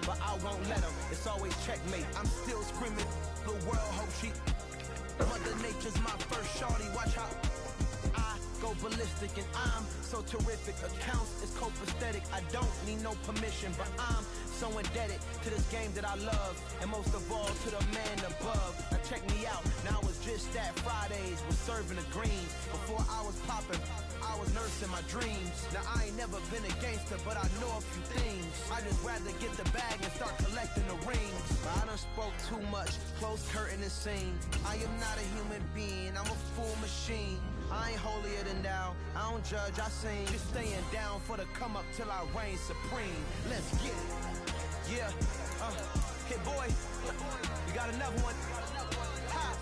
but I won't let them. It's always checkmate. I'm still screaming. The world hope she. Mother Nature's my first shorty. Watch how I go ballistic, and I'm so terrific. Accounts is copacetic. I don't need no permission, but I'm so indebted to this game that I love, and most of all to the man above. Now check me out. Now it's just that Fridays was serving the greens. Before I was popping, I was nursing my dreams. Now I ain't never been a gangster, but I know a few things. I just rather get the bag and start collecting the rings. But I done spoke too much. Close curtain and scene. I am not a human being. I'm a full machine. I ain't holier than thou. I don't judge, I sing. Just staying down for the come up till I reign supreme. Let's get it. Yeah. Hey boy, you got another one. Ha.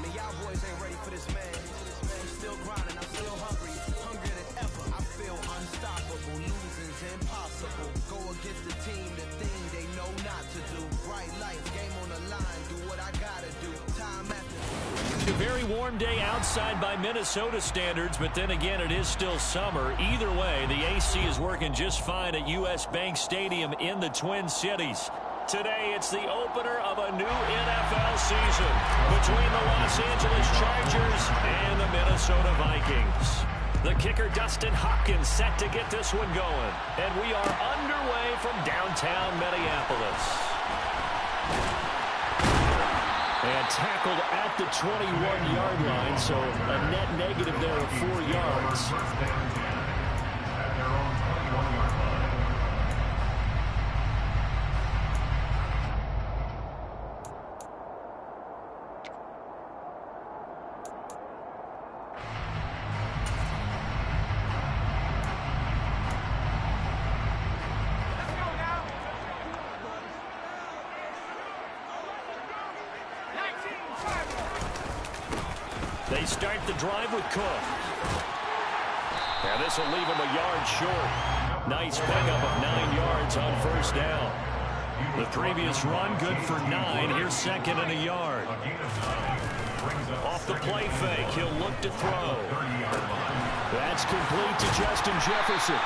Man, y'all boys ain't ready for this, man. I'm still grinding, I'm still hungry. Hungrier than ever. I feel unstoppable. Losing's impossible. Go against the team, the thing they know not to do. Bright lights, game on the line. Do what I gotta do. Time after. A very warm day outside by Minnesota standards, but then again, it is still summer. Either way, the AC is working just fine at U.S. Bank Stadium in the Twin Cities. Today, it's the opener of a new NFL season between the Los Angeles Chargers and the Minnesota Vikings. The kicker, Dustin Hopkins, set to get this one going. And we are underway from downtown Minneapolis. And tackled at the 21-yard line, so a net negative there of 4 yards. They start the drive with Cook. And this will leave him a yard short. Nice pickup of 9 yards on first down. The previous run, good for 9. Here's second and a yard. Off the play fake, he'll look to throw. That's complete to Justin Jefferson.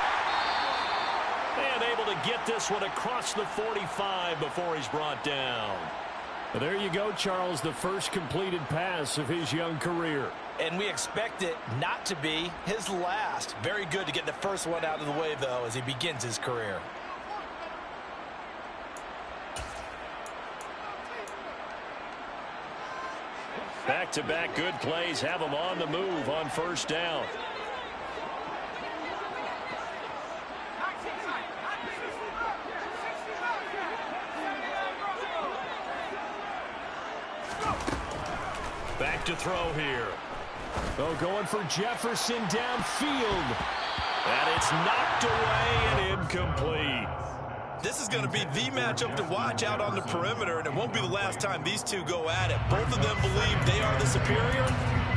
And able to get this one across the 45 before he's brought down. Well, there you go, Charles, the first completed pass of his young career. And we expect it not to be his last. Very good to get the first one out of the way, though, as he begins his career. Back-to-back good plays have him on the move on first down. Back to throw here. Oh, going for Jefferson downfield. And it's knocked away and incomplete. This is going to be the matchup to watch out on the perimeter, and it won't be the last time these two go at it. Both of them believe they are the superior.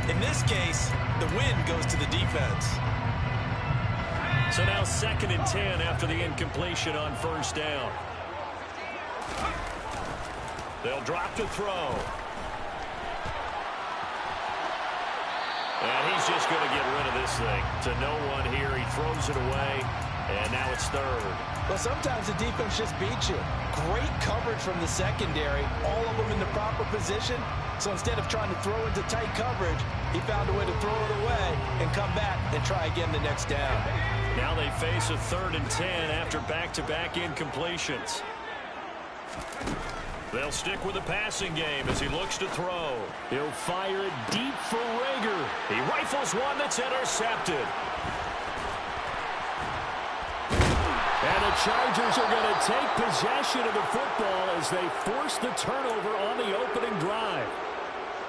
In this case, the win goes to the defense. So now 2nd and 10 after the incompletion on first down. They'll drop to throw. And he's just going to get rid of this thing. To no one here. He throws it away. And now it's 3rd. Well, sometimes the defense just beats you. Great coverage from the secondary. All of them in the proper position. So instead of trying to throw into tight coverage, he found a way to throw it away and come back and try again the next down. Now they face a 3rd and 10 after back-to-back incompletions. They'll stick with the passing game as he looks to throw. He'll fire it deep for Rager. He rifles one that's intercepted. And the Chargers are going to take possession of the football as they force the turnover on the opening drive.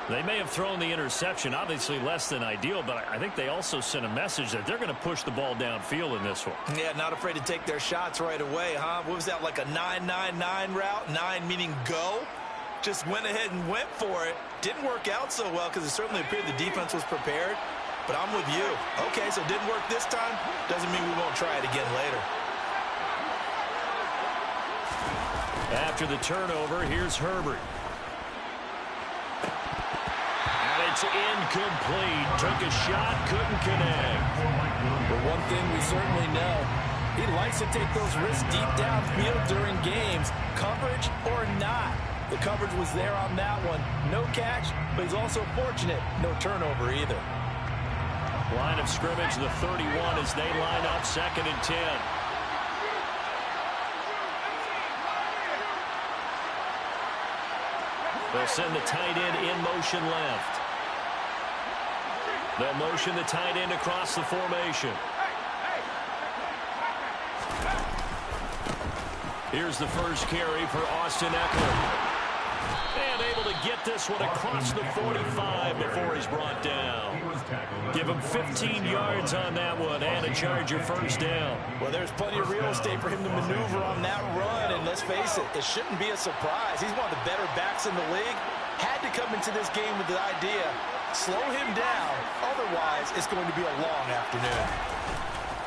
They may have thrown the interception, obviously less than ideal, but I think they also sent a message that they're going to push the ball downfield in this one. Yeah, not afraid to take their shots right away, huh? What was that, like a 9-9-9 route? 9 meaning go? Just went ahead and went for it. Didn't work out so well because it certainly appeared the defense was prepared. But I'm with you. Okay, so it didn't work this time. Doesn't mean we won't try it again later. After the turnover, here's Herbert. It's incomplete. Took a shot, couldn't connect. But one thing we certainly know, he likes to take those risks deep downfield during games. The coverage was there on that one. No catch, but he's also fortunate. No turnover either. Line of scrimmage, the 31 as they line up 2nd and 10. They'll send the tight end in motion left. They'll motion the tight end across the formation. Here's the first carry for Austin Eckler. And able to get this one across the 45 before he's brought down. Give him 15 yards on that one and a Charger first down. Well, there's plenty of real estate for him to maneuver on that run, and let's face it, it shouldn't be a surprise. He's one of the better backs in the league. Had to come into this game with the idea, slow him down, otherwise it's going to be a long afternoon.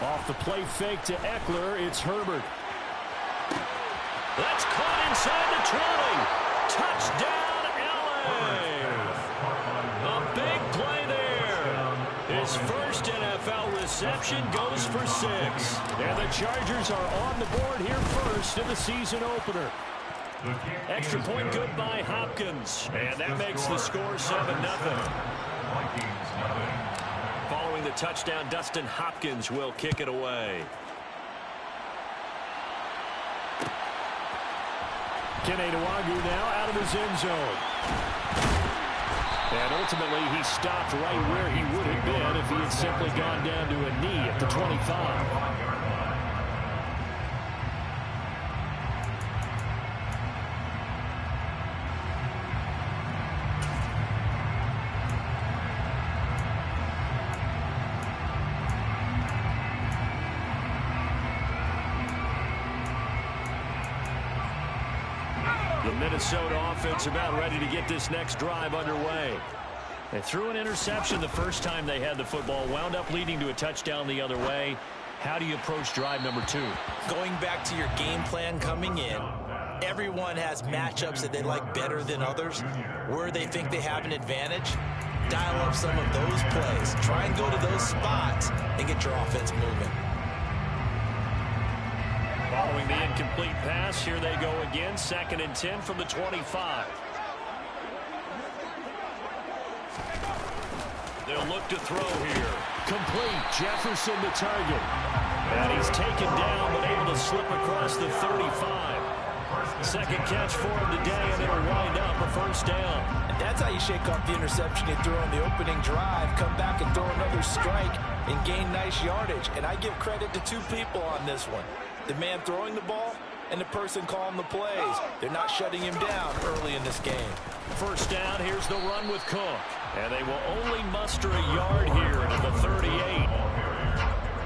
Off the play fake to Eckler, it's Herbert. That's caught inside the 20. Touchdown, LA! A big play there. His first NFL reception goes for 6. And the Chargers are on the board here first in the season opener. Extra point good by Hopkins. And that makes the score 7-0. Following the touchdown, Dustin Hopkins will kick it away. Kenny Nwagu now out of his end zone. And ultimately, he stopped right where he would have been if he had simply gone down to a knee at the 25. The Minnesota offense about ready to get this next drive underway. They threw an interception the first time they had the football, wound up leading to a touchdown the other way. How do you approach drive number 2? Going back to your game plan coming in, everyone has matchups that they like better than others. Where they think they have an advantage, dial up some of those plays. Try and go to those spots and get your offense moving. Following the incomplete pass, here they go again. 2nd and 10 from the 25. They'll look to throw here. Complete. Jefferson the target. And he's taken down, but able to slip across the 35. Second catch for him today, and it'll wind up a first down. And that's how you shake off the interception you threw on the opening drive. Come back and throw another strike and gain nice yardage. And I give credit to 2 people on this one. The man throwing the ball and the person calling the plays. They're not shutting him down early in this game. First down, here's the run with Cook. And they will only muster a yard here at the 38.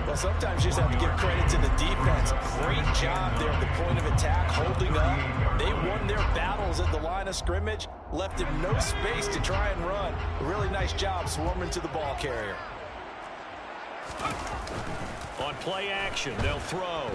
Well, sometimes you just have to give credit to the defense. Great job there at the point of attack, holding up. They won their battles at the line of scrimmage, left him no space to try and run. A really nice job swarming to the ball carrier. On play action, they'll throw.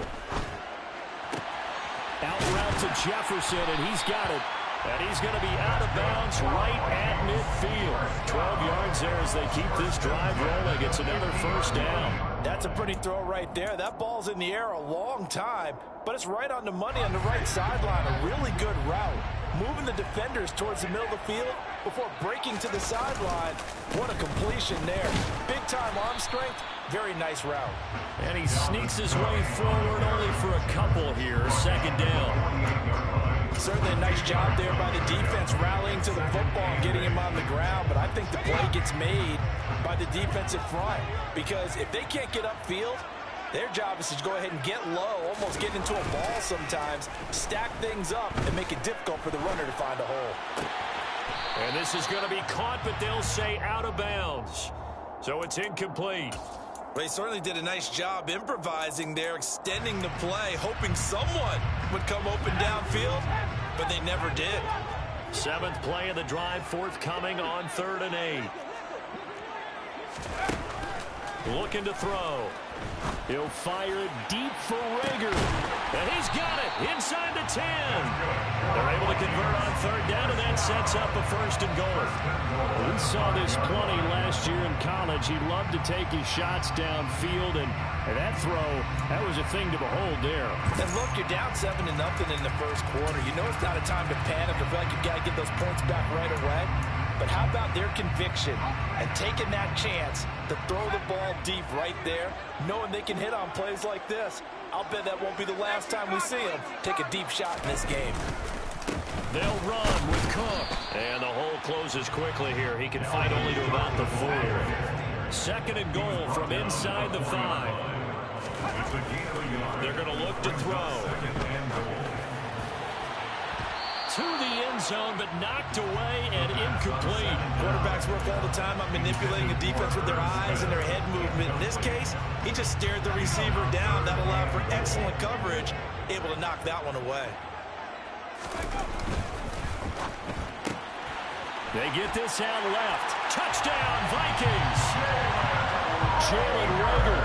Out route to Jefferson, and he's got it. And he's going to be out of bounds right at midfield. 12 yards there as they keep this drive rolling. It's another first down. That's a pretty throw right there. That ball's in the air a long time, but it's right on the money on the right sideline. A really good route. Moving the defenders towards the middle of the field before breaking to the sideline. What a completion there. Big-time arm strength. Very nice route. And he sneaks his way forward only for a couple here. 2nd down. Certainly a nice job there by the defense rallying to the football and getting him on the ground, but I think the play gets made by the defensive front because if they can't get upfield, their job is to go ahead and get low, almost get into a ball sometimes, stack things up, and make it difficult for the runner to find a hole. And this is going to be caught, but they'll say out of bounds. So it's incomplete. They certainly did a nice job improvising there, extending the play, hoping someone would come open downfield, but they never did. 7th play of the drive, forthcoming on 3rd and 8. Looking to throw. He'll fire it deep for Rager. And he's got it inside the 10. They're able to convert on third down, and that sets up a 1st and goal. We saw this plenty last year in college. He loved to take his shots downfield, and that throw, that was a thing to behold there. And look, you're down 7-0 in the first quarter. You know it's not a time to panic or feel like you've got to get those points back right away. But how about their conviction and taking that chance to throw the ball deep right there, knowing they can hit on plays like this? I'll bet that won't be the last time we see them take a deep shot in this game. They'll run with Cook. And the hole closes quickly here. He can fight only to about the 4. 2nd and goal from inside the 5. They're going to look to throw. To the end zone, but knocked away and incomplete. Quarterbacks work all the time on manipulating the defense with their eyes and their head movement. In this case, he just stared the receiver down. That allowed for excellent coverage, able to knock that one away. They get this out left. Touchdown, Vikings. Jalen Rager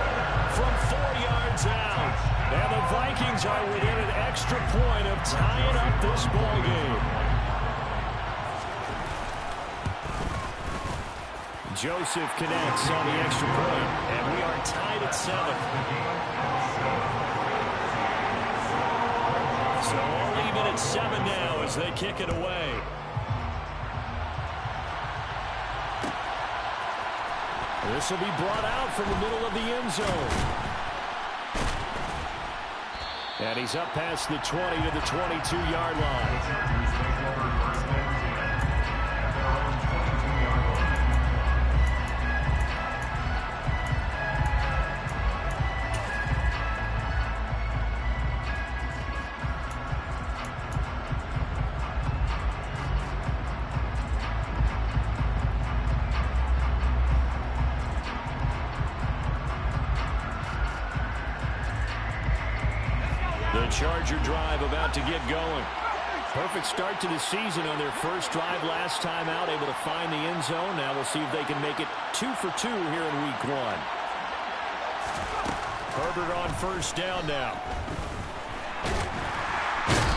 from 4 yards out. And the Vikings are within an extra point of tying up this ball game. Joseph connects on the extra point, and we are tied at 7. So all even at 7 now as they kick it away. This will be brought out from the middle of the end zone. And he's up past the 20 to the 22-yard line. The Charger drive about to get going. Perfect start to the season on their first drive last time out, able to find the end zone. Now we'll see if they can make it 2 for 2 here in week 1. Herbert on 1st down now.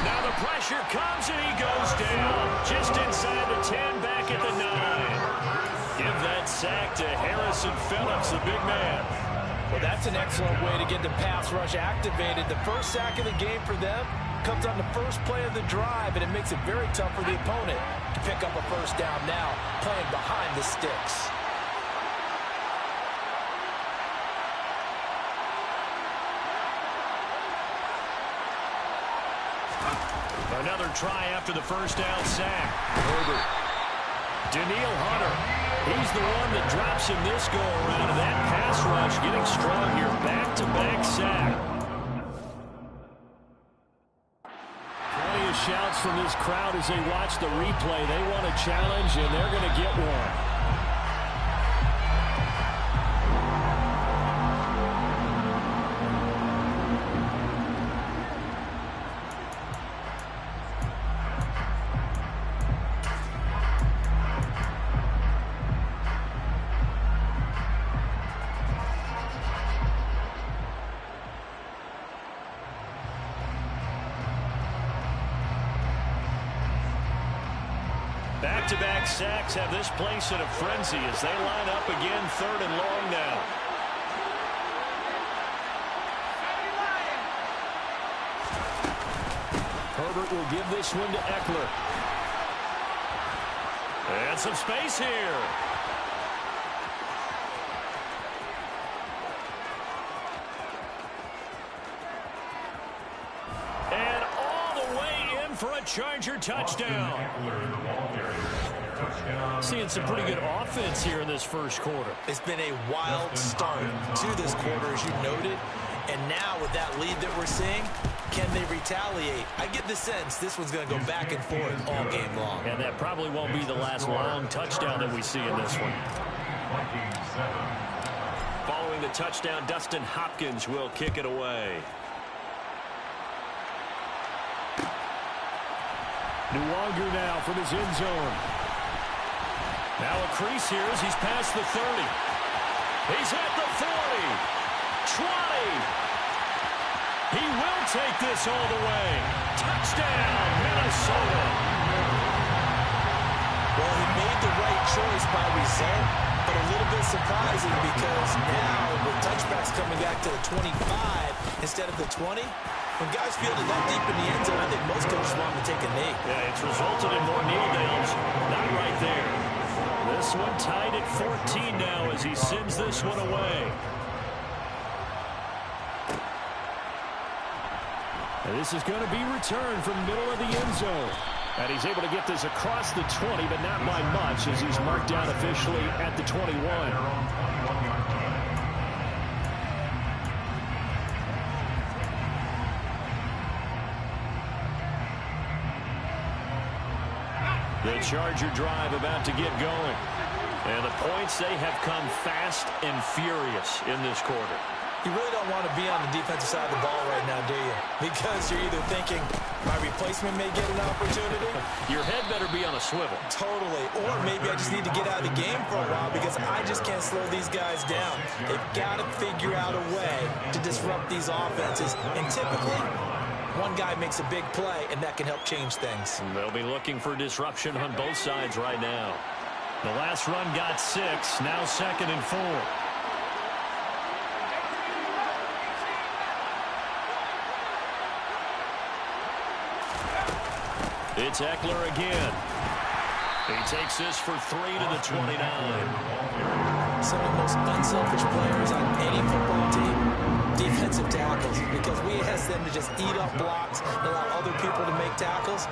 Now the pressure comes and he goes down. Just inside the 10, back at the 9. Give that sack to Harrison Phillips, the big man. Well, that's an excellent way to get the pass rush activated. The first sack of the game for them comes on the first play of the drive, and it makes it very tough for the opponent to pick up a 1st down now, playing behind the sticks. Another try after the 1st down sack. Herbert. Daniil Hunter. He's the one that drops him this go-around. And that pass rush getting strong here. Back-to-back sack. Plenty of shouts from this crowd as they watch the replay. They want a challenge, and they're going to get one. Back-to-back sacks have this place in a frenzy as they line up again 3rd and long now. Herbert will give this one to Eckler. And some space here. And all the way in for a Charger touchdown. Seeing some pretty good offense here in this first quarter. It's been a wild start to this quarter, as you noted. And now with that lead that we're seeing, can they retaliate? I get the sense this one's going to go back and forth all game long. And that probably won't be the last long touchdown that we see in this one. Following the touchdown, Dustin Hopkins will kick it away. Nwangu now from his end zone. Now a crease here as he's past the 30. He's at the 40, 20. He will take this all the way. Touchdown, Minnesota. Well, he made the right choice by result, but a little bit surprising because now with touchbacks coming back to the 25 instead of the 20, when guys feel it that deep in the end zone, I think most coaches want to take a knee. Yeah, it's resulted in more kneel downs. Not right there. This one tied at 14 now as he sends this one away. And this is going to be returned from the middle of the end zone. And he's able to get this across the 20, but not by much as he's marked down officially at the 21. The Charger drive about to get going. And the points, they have come fast and furious in this quarter. You really don't want to be on the defensive side of the ball right now, do you? Because you're either thinking, my replacement may get an opportunity. Your head better be on a swivel. Totally. Or maybe I just need to get out of the game for a while because I just can't slow these guys down. They've got to figure out a way to disrupt these offenses. And typically, one guy makes a big play, and that can help change things. And they'll be looking for disruption on both sides right now. The last run got 6, now 2nd and 4. It's Eckler again. He takes this for 3 to the 29. Some of the most unselfish players on any football team, defensive tackles, because we ask them to just eat up blocks and allow other people to make tackles.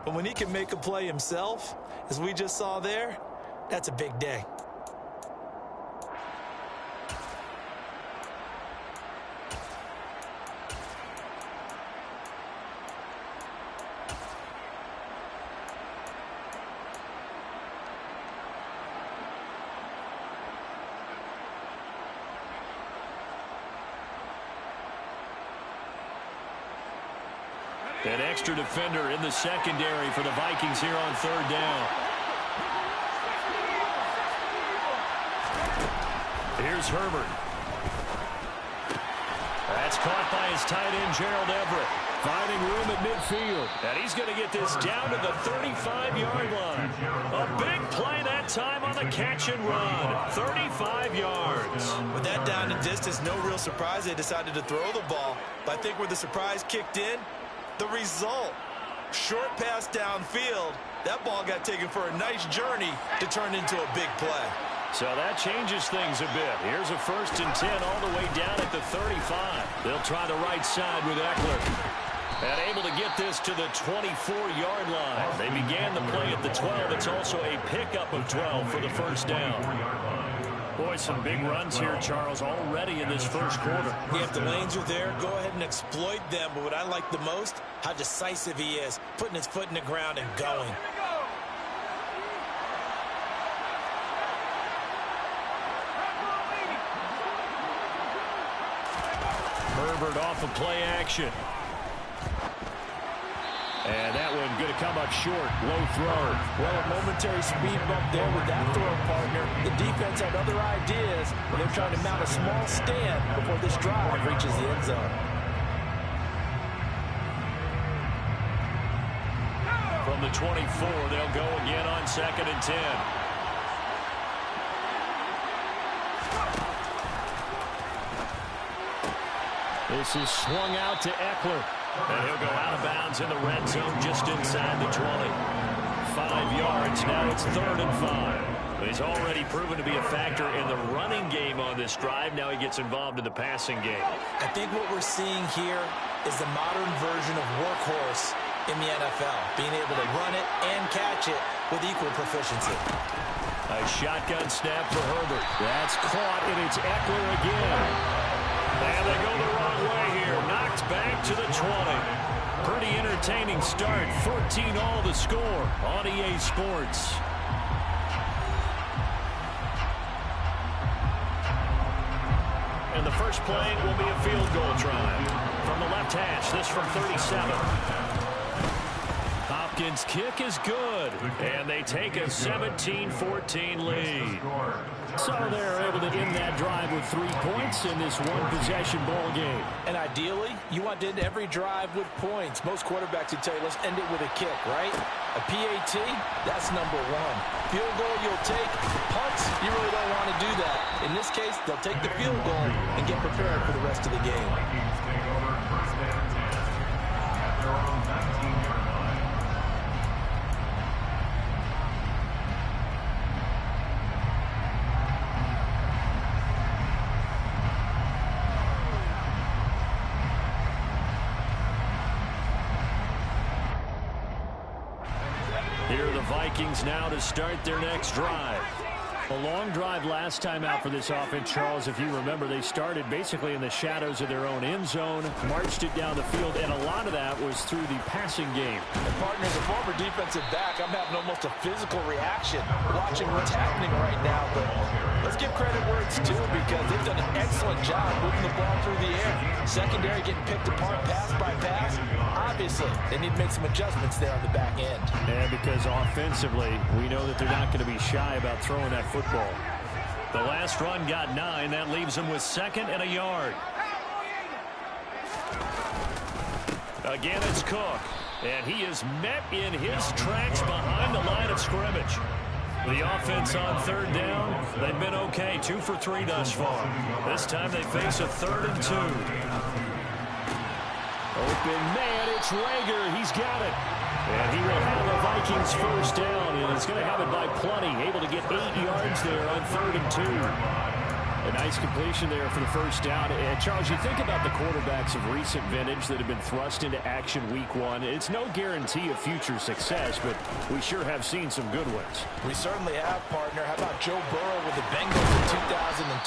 But when he can make a play himself, as we just saw there, that's a big day. An extra defender in the secondary for the Vikings here on 3rd down. Here's Herbert. That's caught by his tight end, Gerald Everett. Finding room at midfield. And he's going to get this down to the 35-yard line. A big play that time on the catch and run. 35 yards. With that down and distance, no real surprise they decided to throw the ball. But I think where the surprise kicked in, the result. Short pass downfield. That ball got taken for a nice journey to turn into a big play. So that changes things a bit. Here's a 1st and 10 all the way down at the 35. They'll try the right side with Eckler. And able to get this to the 24-yard line. They began the play at the 12. It's also a pickup of 12 for the 1st down. Boy, some big runs here, Charles, already in this first quarter. Yeah, if the lanes are there, go ahead and exploit them. But what I like the most, how decisive he is, putting his foot in the ground and going. Herbert off of play action. And that one going to come up short. Low throw. Well, a momentary speed bump there with that throw partner. The defense had other ideas. They're trying to mount a small stand before this drive reaches the end zone. From the 24, they'll go again on 2nd and 10. This is swung out to Eckler. And he'll go out of bounds in the red zone just inside the 20. 5 yards. Now it's 3rd and 5. He's already proven to be a factor in the running game on this drive. Now he gets involved in the passing game. I think what we're seeing here is the modern version of workhorse in the NFL. Being able to run it and catch it with equal proficiency. A shotgun snap for Herbert. That's caught, and it's Eckler again. And they go the wrong way here. Knocked back to the 20. Pretty entertaining start. 14 all the score on EA Sports. And the first play will be a field goal try. From the left hash, this from 37. Hopkins' kick is good. And they take a 17-14 lead. So they're able to end that drive with 3 points in this one-possession ball game. And ideally, you want to end every drive with points. Most quarterbacks would tell you, let's end it with a kick, right? A PAT, that's number 1. Field goal you'll take. Punts, you really don't want to do that. In this case, they'll take the field goal and get prepared for the rest of the game. Vikings take over first down at their own 19-yard line. Here are the Vikings now to start their next drive. A long drive last time out for this offense, Charles. If you remember, they started basically in the shadows of their own end zone, marched it down the field, and a lot of that was through the passing game. And partner, as a former defensive back, I'm having almost a physical reaction watching what's happening right now. But let's give credit where it's due because they've done an excellent job moving the ball through the air. Secondary getting picked apart pass by pass. Obviously, they need to make some adjustments there on the back end. And because offensively, we know that they're not going to be shy about throwing that football. The last run got 9. That leaves them with 2nd and a yard. Again, it's Cook. And he is met in his tracks behind the line of scrimmage. The offense on 3rd down, they've been okay. 2 for 3 thus far. This time they face a 3rd and 2. Open man, it's Rager. He's got it. And he will have the Vikings first down, and it's going to have it by plenty. Able to get 8 yards there on 3rd and 2. A nice completion there for the first down. And, Charles, you think about the quarterbacks of recent vintage that have been thrust into action week 1. It's no guarantee of future success, but we sure have seen some good ones. We certainly have, partner. How about Joe Burrow with the Bengals in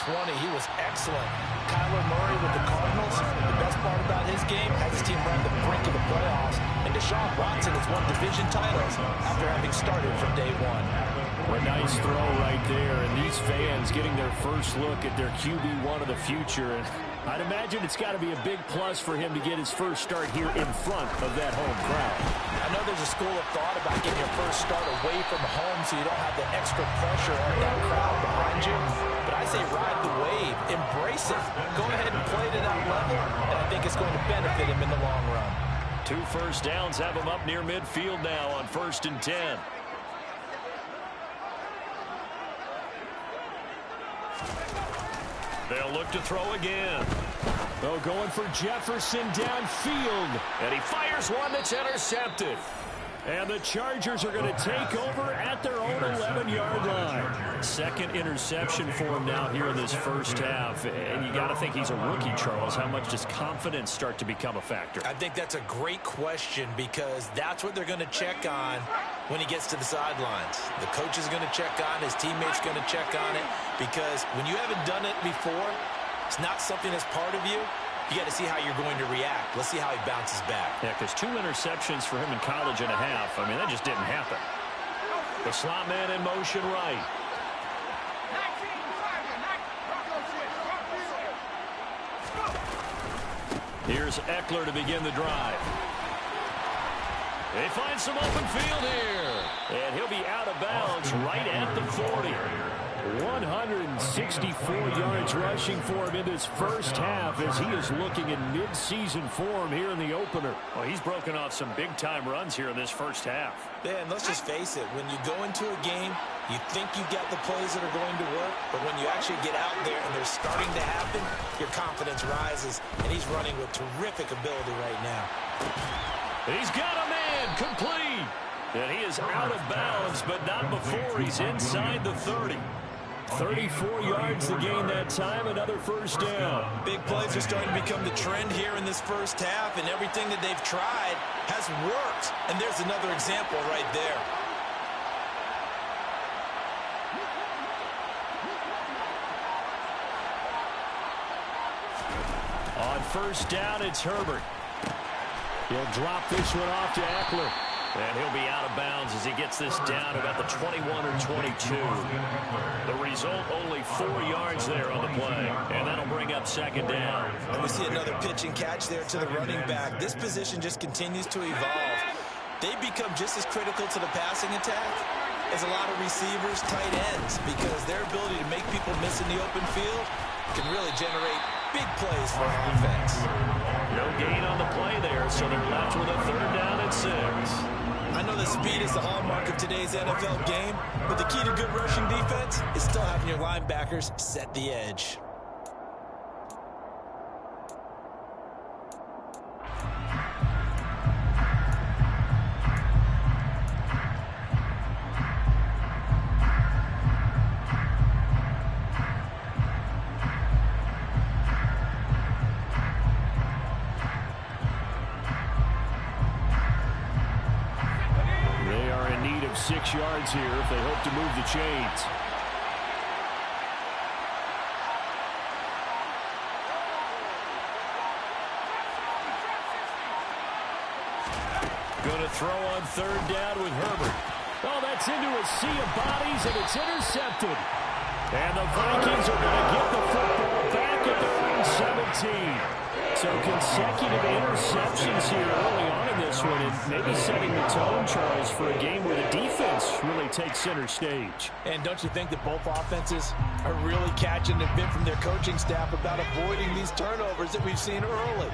2020? He was excellent. Kyler Murray with the Cardinals. The best part about his game has his team right on the brink of the playoffs. And Deshaun Watson has won division titles after having started from day 1. A nice throw right there, and these fans getting their first look at their QB1 of the future. And I'd imagine it's got to be a big plus for him to get his first start here in front of that home crowd. I know there's a school of thought about getting your first start away from home so you don't have the extra pressure on that crowd behind you. But I say ride the wave, embrace it. Go ahead and play to that level, and I think it's going to benefit him in the long run. 2 first downs have him up near midfield now on 1st and 10. They'll look to throw again. Oh, going for Jefferson downfield. And he fires one that's intercepted. And the Chargers are going to take over at their own 11-yard line. Second interception for him now here in this first half. And you got to think he's a rookie, Charles. How much does confidence start to become a factor? I think that's a great question because that's what they're going to check on when he gets to the sidelines. The coach is going to check on, his teammates going to check on it, because when you haven't done it before, it's not something that's part of you. You got to see how you're going to react. Let's see how he bounces back. Yeah, because 2 interceptions for him in college and a half. I mean, that just didn't happen. The slot man in motion right. Here's Eckler to begin the drive. They find some open field here. And he'll be out of bounds right at the 40. 164 yards rushing for him in this first half as he is looking in mid-season form here in the opener. Well, he's broken off some big-time runs here in this first half. And let's just face it, when you go into a game, you think you've got the plays that are going to work, but when you actually get out there and they're starting to happen, your confidence rises, and he's running with terrific ability right now. He's got a man complete. And he is out of bounds, but not before he's inside the 30. 34 yards to gain that time, another first down. Big plays are starting to become the trend here in this first half, and everything that they've tried has worked. And there's another example right there. On first down, it's Herbert. He'll drop this one off to Eckler. And he'll be out of bounds as he gets this down about the 21 or 22. The result, only 4 yards there on the play. And that'll bring up second down. And we see another pitch and catch there to the running back. This position just continues to evolve. They become just as critical to the passing attack is a lot of receivers, tight ends, because their ability to make people miss in the open field can really generate big plays for offense. No gain on the play there, so they're left with a 3rd down and 6. I know that speed is the hallmark of today's NFL game, but the key to good rushing defense is still having your linebackers set the edge. They are in need of 6 yards here if they hope to move the chains. Going to throw on 3rd down with Herbert. Oh, that's into a sea of bodies, and it's intercepted. And the Vikings are going to get the football back at their own 17. So consecutive interceptions here early on in this one, and maybe setting the tone, Charles, for a game where the defense really takes center stage. And don't you think that both offenses are really catching a bit from their coaching staff about avoiding these turnovers that we've seen early?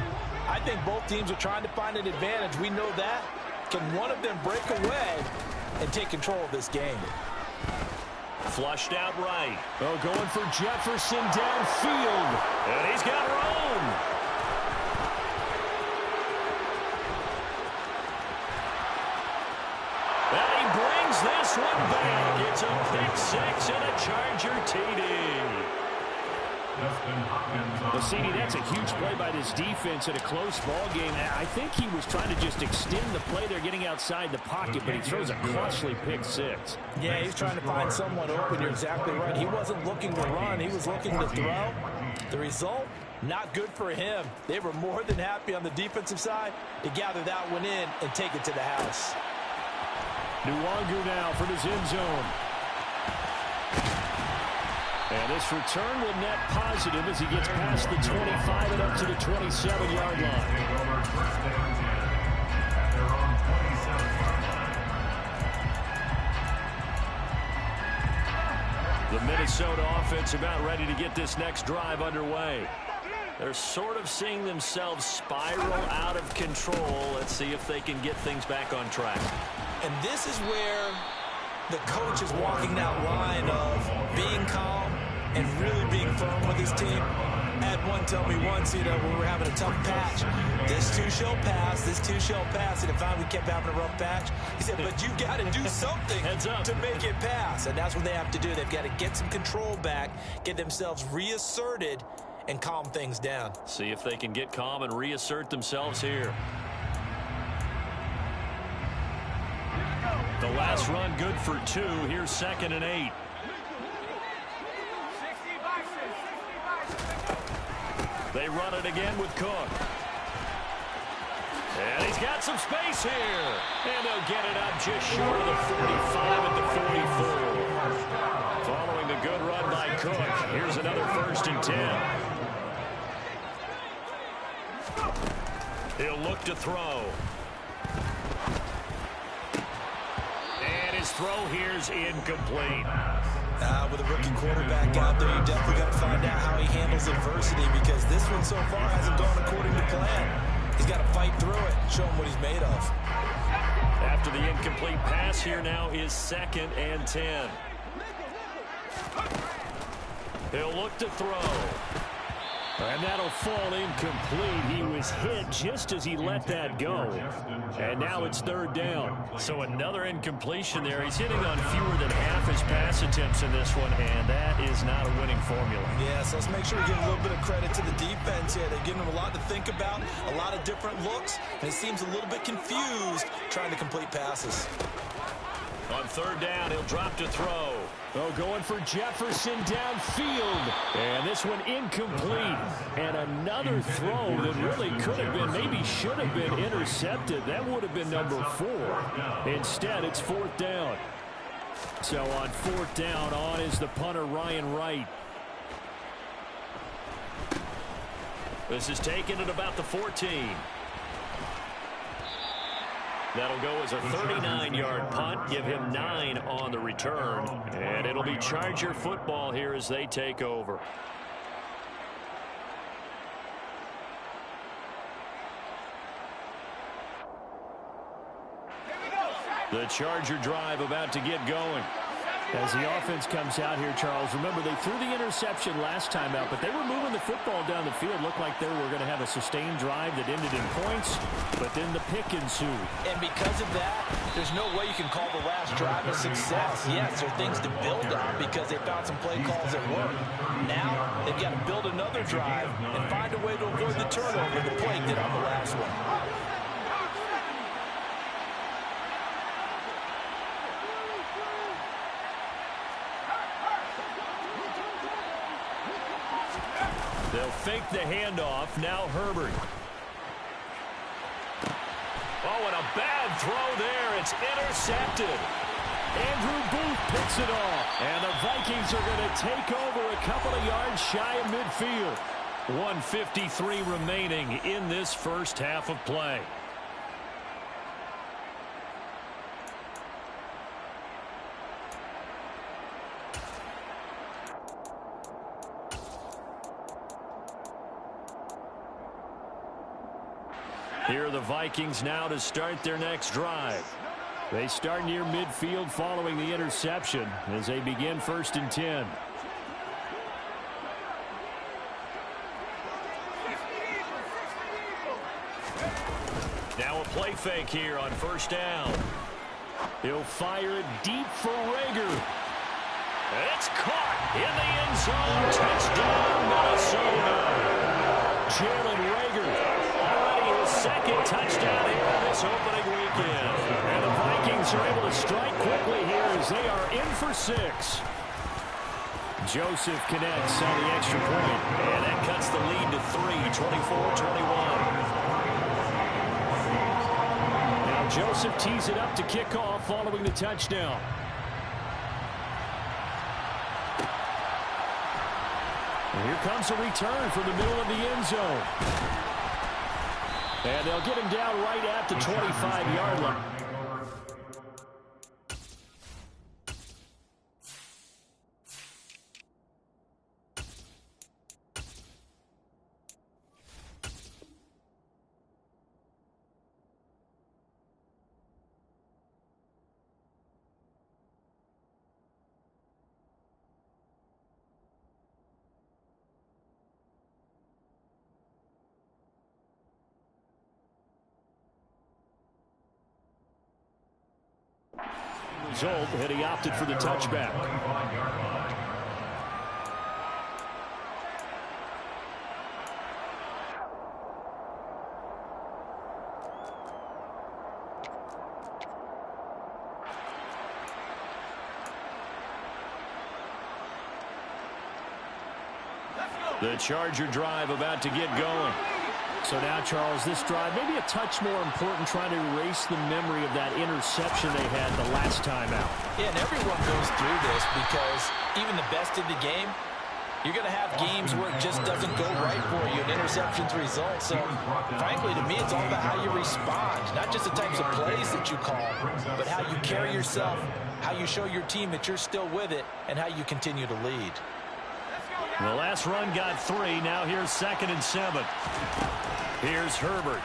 I think both teams are trying to find an advantage. We know that. Can one of them break away and take control of this game? Flushed out right. Oh, going for Jefferson downfield. And he's got room. And he brings this one back. It's a pick 6 and a Charger TD. Well, CD, that's a huge play by this defense in a close ball game. I think he was trying to just extend the play there, getting outside the pocket, but he throws a costly pick 6. Yeah, he's trying to find someone open. You're exactly right. He wasn't looking to run. He was looking to throw. The result, not good for him. They were more than happy on the defensive side to gather that one in and take it to the house. Nwangu now from his end zone. And this return will net positive as he gets past the 25 and up to the 27-yard line. The Minnesota offense about ready to get this next drive underway. They're sort of seeing themselves spiral out of control. Let's see if they can get things back on track. And this is where the coach is walking that line of being calm and really being firm with his team. I had one tell me once, when we were having a tough patch, this too shall pass, this too shall pass. And if we kept having a rough patch, he said, but you got to do something to make it pass. And that's what they have to do. They've got to get some control back, get themselves reasserted, and calm things down. See if they can get calm and reassert themselves here. The last run good for 2. Here's 2nd and 8. They run it again with Cook. And he's got some space here. And they'll get it up just short of the 45 at the 44. Following the good run by Cook, here's another 1st and 10. He'll look to throw. And his throw here's incomplete. With a rookie quarterback out there, you definitely got to find out how he handles adversity, because this one so far hasn't gone according to plan. He's got to fight through it and show him what he's made of. After the incomplete pass, here now is 2nd and 10. He'll look to throw. And that'll fall incomplete. He was hit just as he let that go. And now it's 3rd down. So another incompletion there. He's hitting on fewer than half his pass attempts in this one, and that is not a winning formula. Yeah, so let's make sure we give a little bit of credit to the defense here. They're giving him a lot to think about, a lot of different looks, and he seems a little bit confused trying to complete passes. On 3rd down, he'll drop to throw. Oh, going for Jefferson downfield. And this one incomplete. And another throw that really could have been, maybe should have been intercepted. That would have been number 4. Instead, it's 4th down. So on 4th down, on is the punter, Ryan Wright. This is taken at about the 14. That'll go as a 39-yard punt. Give him 9 on the return. And it'll be Charger football here as they take over. The Charger drive about to get going. As the offense comes out here, Charles, remember they threw the interception last time out, but they were moving the football down the field. Looked like they were going to have a sustained drive that ended in points, but then the pick ensued. And because of that, there's no way you can call the last drive a success. Yes, there are things to build on because they found some play calls that work. Now, they've got to build another drive and find a way to avoid the turnover the play did on the last one. They'll fake the handoff. Now Herbert. Oh, and a bad throw there. It's intercepted. Andrew Booth picks it off. And the Vikings are going to take over a couple of yards shy of midfield. 1:53 remaining in this first half of play. Here are the Vikings now to start their next drive. They start near midfield following the interception as they begin 1st and 10. Now a play fake here on 1st down. He'll fire it deep for Rager. It's caught in the end zone. Touchdown, Minnesota. Jalen Rager. Second touchdown here in this opening weekend. And the Vikings are able to strike quickly here as they are in for 6. Joseph connects on the extra point. And that cuts the lead to 3, 24-21. Now Joseph tees it up to kick off following the touchdown. And here comes a return from the middle of the end zone. And they'll get him down right at the 25-yard line. Result, and he opted for the touchback. The Charger drive about to get going. So now, Charles, this drive maybe a touch more important, trying to erase the memory of that interception they had the last time out. Yeah, and everyone goes through this because even the best in the game, you're going to have games where it just doesn't go right for you, and interceptions result. So, frankly, to me, it's all about how you respond, not just the types of plays that you call, but how you carry yourself, how you show your team that you're still with it, and how you continue to lead. The last run got 3. Now here's 2nd and 7. Here's Herbert.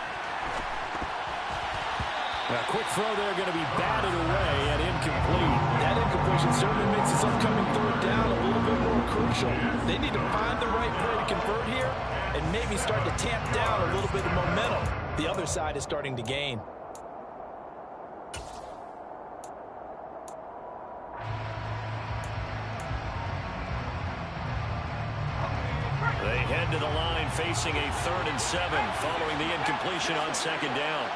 A quick throw there, going to be batted away and incomplete. That incompletion certainly makes this upcoming 3rd down a little bit more crucial. They need to find the right play to convert here and maybe start to tamp down a little bit of momentum. The other side is starting to gain. They head to the line facing a 3rd and 7 following the incompletion on 2nd down.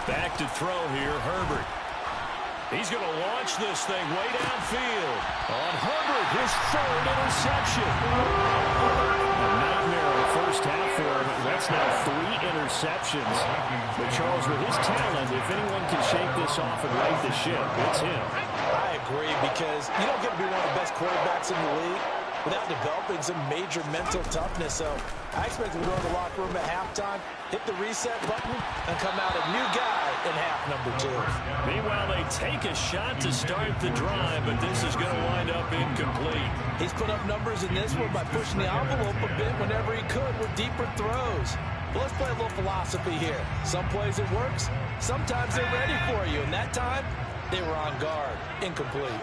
Back to throw here, Herbert. He's going to launch this thing way downfield. On Herbert, his 3rd interception. A nightmare in the first half for him. That's now 3 interceptions. But Charles, with his talent, if anyone can shake this off and right the ship, it's him. I agree, because you don't get to be one of the best quarterbacks in the league without developing some major mental toughness. So I expect him to go to the locker room at halftime, hit the reset button, and come out a new guy in half number 2. Meanwhile, they take a shot to start the drive, but this is going to wind up incomplete. He's put up numbers in this one by pushing the envelope a bit whenever he could with deeper throws. But let's play a little philosophy here. Some plays it works, sometimes they're ready for you, and that time they were on guard. Incomplete.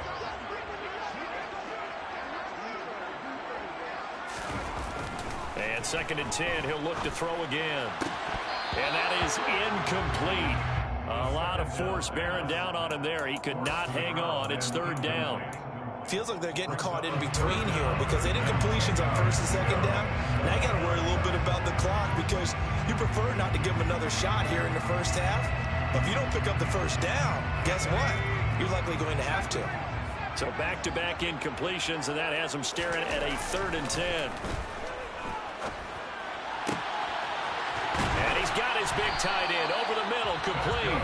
And 2nd and 10, he'll look to throw again. And that is incomplete. A lot of force bearing down on him there. He could not hang on. It's 3rd down. Feels like they're getting caught in between here because they did completions on 1st and 2nd down. Now you got to worry a little bit about the clock because you prefer not to give them another shot here in the first half. But if you don't pick up the 1st down, guess what? You're likely going to have to. So back-to-back incompletions, and that has them staring at a 3rd and 10. And he's got his big tight end over the middle, complete.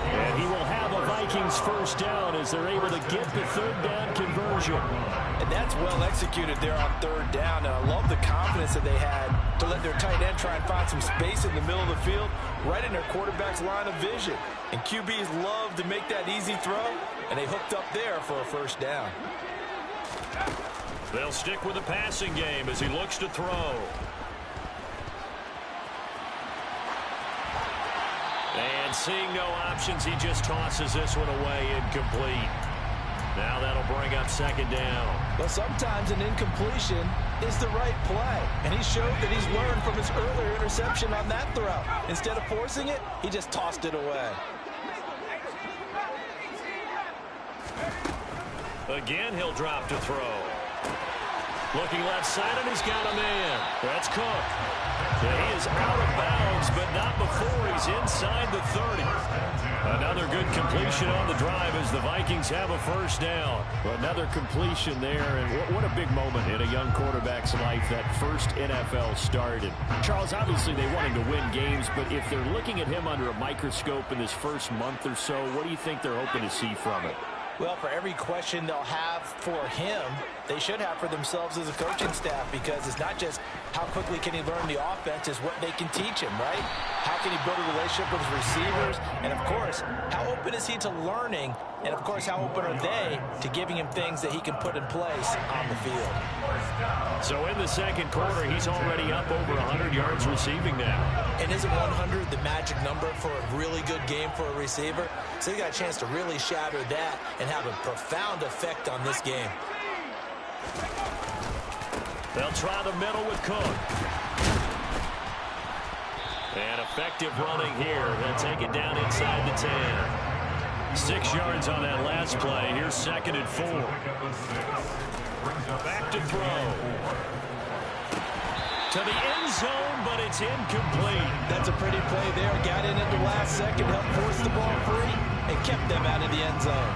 And he will have a Vikings 1st down as they're able to get the 3rd down conversion. And that's well executed there on 3rd down. And I love the confidence that they had to let their tight end try and find some space in the middle of the field, right in their quarterback's line of vision. And QBs love to make that easy throw, and they hooked up there for a 1st down. They'll stick with the passing game as he looks to throw. And seeing no options, he just tosses this one away, incomplete. Now that'll bring up 2nd down. Well, sometimes an incompletion is the right play. And he showed that he's learned from his earlier interception on that throw. Instead of forcing it, he just tossed it away. Again, he'll drop to throw. Looking left side, and he's got a man. That's Cook. Yeah, he is out of bounds, but not before he's inside the 30. Another good completion on the drive as the Vikings have a 1st down. Another completion there, and what a big moment in a young quarterback's life, that first NFL start. And Charles, obviously they want him to win games, but if they're looking at him under a microscope in this first month or so, what do you think they're hoping to see from it? Well, for every question they'll have for him, they should have for themselves as a coaching staff, because it's not just how quickly can he learn the offense, it's what they can teach him, right? How can he build a relationship with his receivers? And, of course, how open is he to learning? And, of course, how open are they to giving him things that he can put in place on the field? So in the 2nd quarter, he's already up over 100 yards receiving now. And isn't 100 the magic number for a really good game for a receiver? So he got a chance to really shatter that and have a profound effect on this game. They'll try the middle with Cook. And effective running here. They'll take it down inside the 10. 6 yards on that last play. Here's 2nd and 4. Back to throw. To the end zone, but it's incomplete. That's a pretty play there. Got in at the last second, helped force the ball free, and kept them out of the end zone.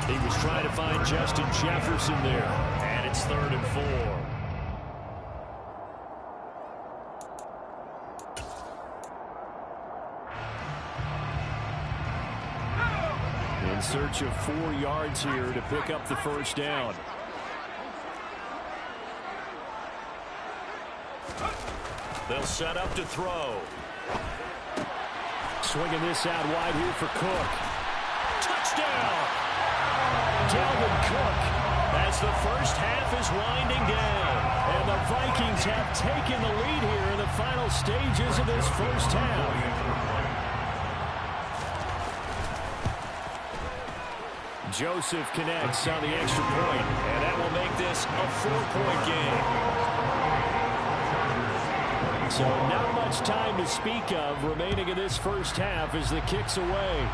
He was trying to find Justin Jefferson there. And it's 3rd and 4. In search of 4 yards here to pick up the 1st down. They'll set up to throw. Swinging this out wide here for Cook. Touchdown! Dalvin Cook. As the first half is winding down. And the Vikings have taken the lead here in the final stages of this first half. Joseph connects on the extra point, and that will make this a 4-point game. So not much time to speak of remaining in this first half as the kick's away.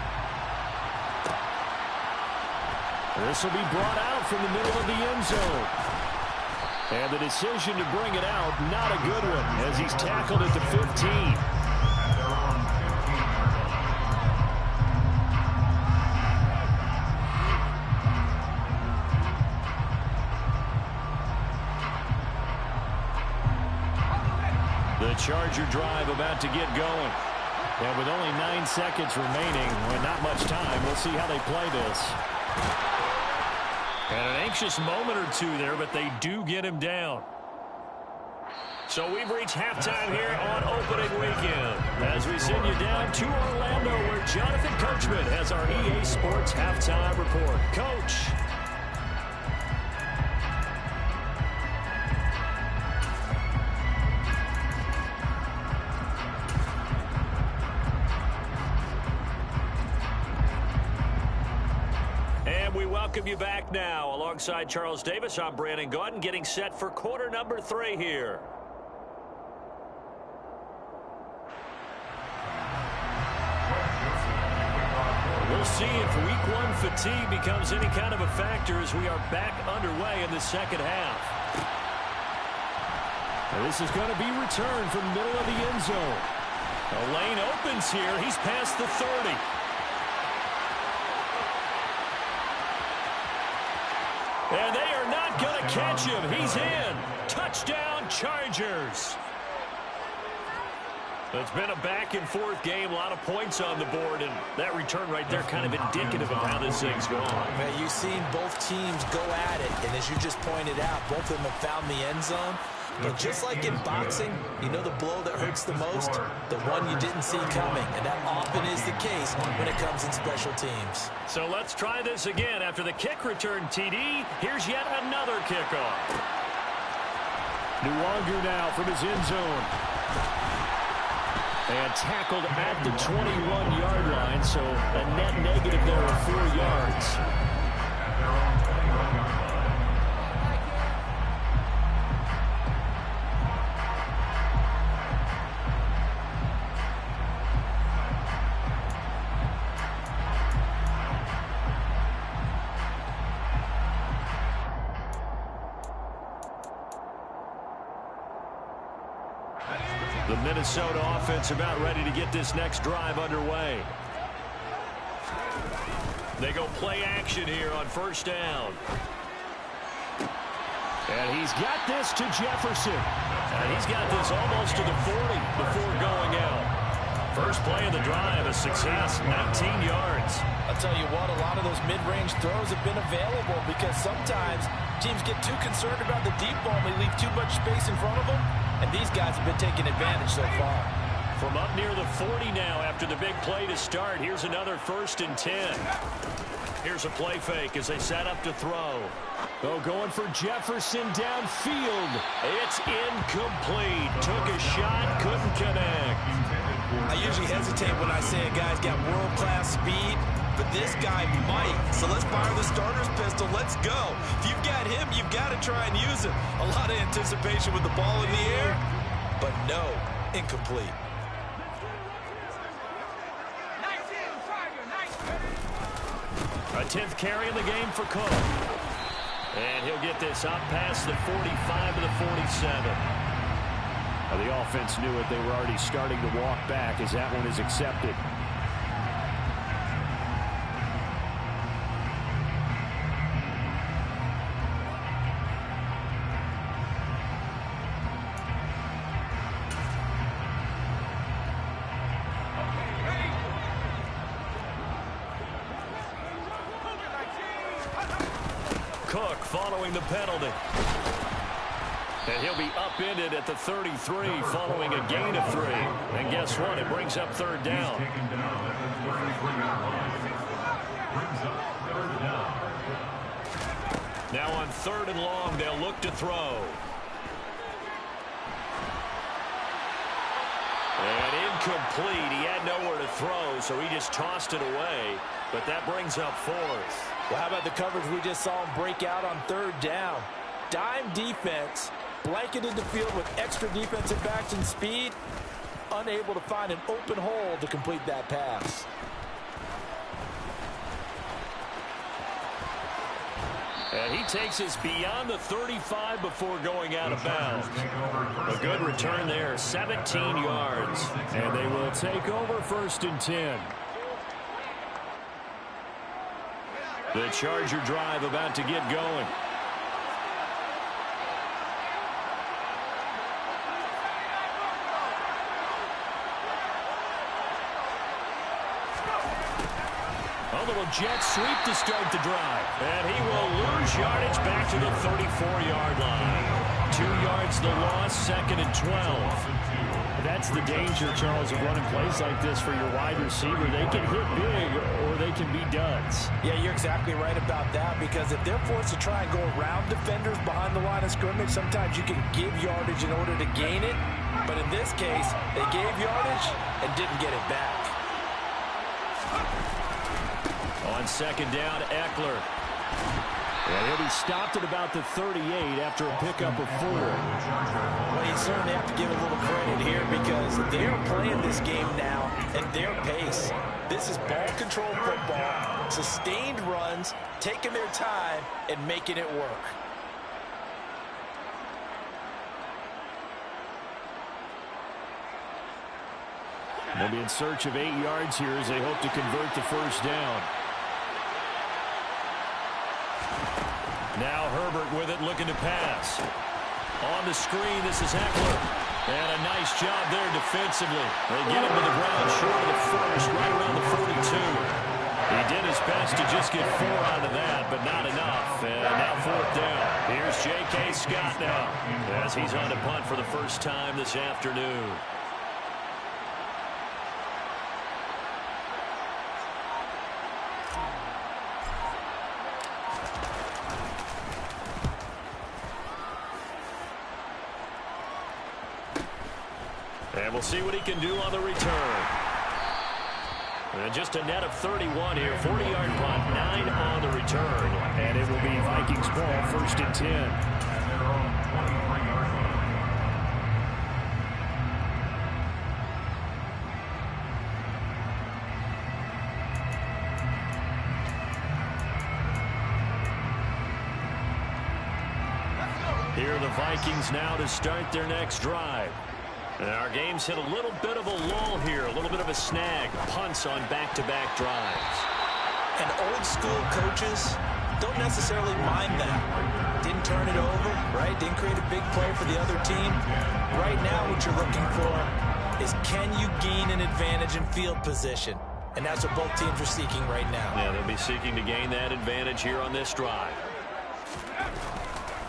This will be brought out from the middle of the end zone. And the decision to bring it out, not a good one, as he's tackled at the 15. The Charger drive about to get going. And with only 9 seconds remaining, with not much time, we'll see how they play this. And an anxious moment or two there, but they do get him down. So we've reached halftime here on opening weekend as we send you down to Orlando where Jonathan Coachman has our EA Sports halftime report. Coach. And we welcome you back now. Alongside Charles Davis, I'm Brandon Gaudin getting set for quarter number 3 here. We'll see if week 1 fatigue becomes any kind of a factor as we are back underway in the second half. And this is going to be returned from the middle of the end zone. A lane opens here. He's past the 30. And they are not going to catch him. He's in. Touchdown, Chargers. It's been a back-and-forth game, a lot of points on the board, and that return right there kind of indicative of how this thing's going. Man, you've seen both teams go at it, and as you just pointed out, both of them have found the end zone. But just like in boxing, you know the blow that hurts the most? The one you didn't see coming, and that often is the case when it comes in special teams. So let's try this again. After the kick return, TD, here's yet another kickoff. Nwangu now from his end zone. And tackled at the 21-yard line, so a net negative there of 4 yards. The Minnesota offense about ready to get this next drive underway. They go play action here on first down. And he's got this to Jefferson. And he's got this almost to the 40 before going out. First play of the drive, a success, 19 yards. I'll tell you what, a lot of those mid-range throws have been available because sometimes teams get too concerned about the deep ball and they leave too much space in front of them. And these guys have been taking advantage so far. From up near the 40 now after the big play to start. Here's another 1st and 10. Here's a play fake as they set up to throw. Oh, going for Jefferson downfield. It's incomplete. Took a shot, couldn't connect. I usually hesitate when I say a guy's got world-class speed, but this guy might. So let's fire the starter's pistol. Let's go. If you've got him, you've got to try and use it. A lot of anticipation with the ball in the air, but no, incomplete. A 10th carry in the game for Cook. And he'll get this up past the 45 to the 47. Now the offense knew it. They were already starting to walk back as that one is accepted. Cook following the penalty. And he'll be upended at the 33 following a gain of 3. And guess what? It brings up 3rd down. Now on 3rd and long, they'll look to throw. And incomplete. He had nowhere to throw, so he just tossed it away. But that brings up 4th. Well, how about the coverage we just saw him break out on 3rd down? Dime defense, blanketed the field with extra defensive backs and speed, unable to find an open hole to complete that pass. And he takes us beyond the 35 before going out of bounds. A good return there, 17 yards. And they will take over 1st and 10. The Charger drive about to get going. A little jet sweep to start the drive. And he will lose yardage back to the 34-yard line. 2 yards the loss, 2nd and 12. That's the danger, Charles, of running plays like this for your wide receiver. They can hit big or they can be duds. Yeah, you're exactly right about that, because if they're forced to try and go around defenders behind the line of scrimmage, sometimes you can give yardage in order to gain it. But in this case, they gave yardage and didn't get it back. On 2nd down, Eckler. And he'll be stopped at about the 38 after a pickup of 4. Well, you certainly have to give a little credit here, because they're playing this game now at their pace. This is ball control football, sustained runs, taking their time, and making it work. They'll be in search of 8 yards here as they hope to convert the first down. Now Herbert with it, looking to pass. On the screen, this is Eckler. And a nice job there defensively. They get him to the ground short of the first, right around the 42. He did his best to just get 4 out of that, but not enough. And now 4th down. Here's J.K. Scott now, as he's on to punt for the first time this afternoon. And we'll see what he can do on the return. And just a net of 31 here. 40-yard punt, 9 on the return. And it will be Vikings ball, 1st and 10. Here are the Vikings now to start their next drive. And our game's hit a little bit of a lull here, a little bit of a snag. Punts on back-to-back drives. And old-school coaches don't necessarily mind that. Didn't turn it over, right? Didn't create a big play for the other team. Right now, what you're looking for is, can you gain an advantage in field position? And that's what both teams are seeking right now. Yeah, they'll be seeking to gain that advantage here on this drive.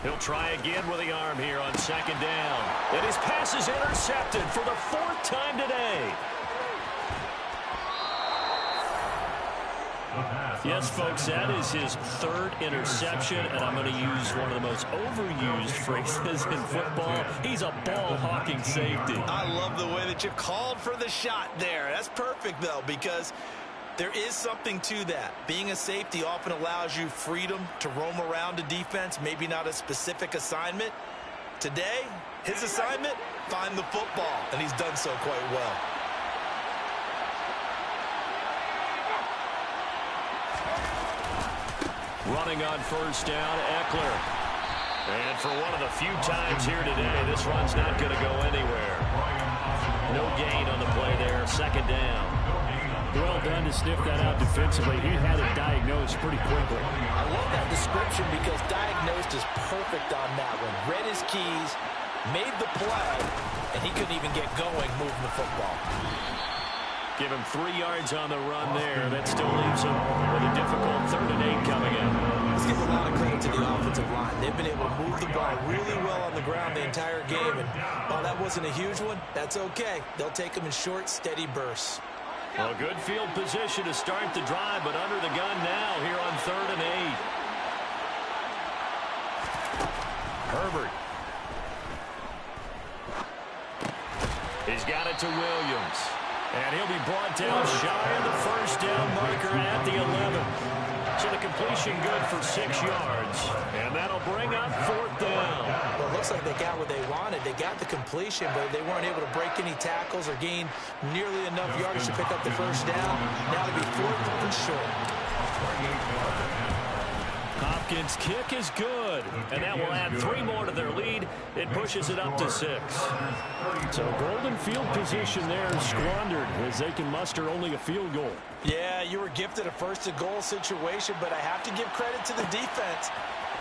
He'll try again with the arm here on 2nd down. And his pass is intercepted for the 4th time today. Yes, folks, that is his 3rd interception, and I'm going to use one of the most overused phrases in football. He's a ball-hawking safety. I love the way that you called for the shot there. That's perfect, though, because there is something to that. Being a safety often allows you freedom to roam around a defense, maybe not a specific assignment. Today, his assignment, find the football, and he's done so quite well. Running on 1st down, Eckler. And for one of the few times here today, this run's not going to go anywhere. No gain on the play there, 2nd down. Well done to sniff that out defensively. He had it diagnosed pretty quickly. I love that description, because diagnosed is perfect on that one. Read his keys, made the play, and he couldn't even get going moving the football. Give him 3 yards on the run there. That still leaves him with a difficult 3rd and 8 coming up. Let's give a lot of credit to the offensive line. They've been able to move the ball really well on the ground the entire game. And while that wasn't a huge one, that's okay. They'll take them in short, steady bursts. Well, good field position to start the drive, but under the gun now here on 3rd and 8. Herbert. He's got it to Williams. And he'll be brought down shy of the 1st down marker at the 11. So the completion good for 6 yards. And that'll bring up 4th down. Well, it looks like they got what they wanted. They got the completion, but they weren't able to break any tackles or gain nearly enough yardage to pick up the 1st down. Now it'll be 4th and short. Hopkins' kick is good, and that will add 3 more to their lead. It pushes it up to 6. So golden field position there squandered as they can muster only a field goal. Yeah, you were gifted a 1st and goal situation, but I have to give credit to the defense.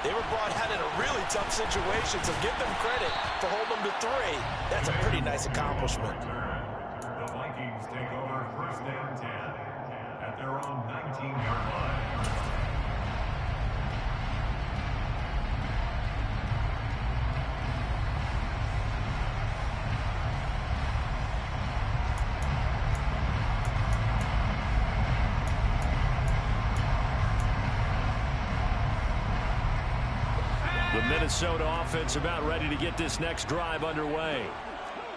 They were brought out in a really tough situation, so give them credit for holding them to 3. That's a pretty nice accomplishment. The Vikings take over 1st and 10. at their own 19-yard line. The Minnesota offense about ready to get this next drive underway.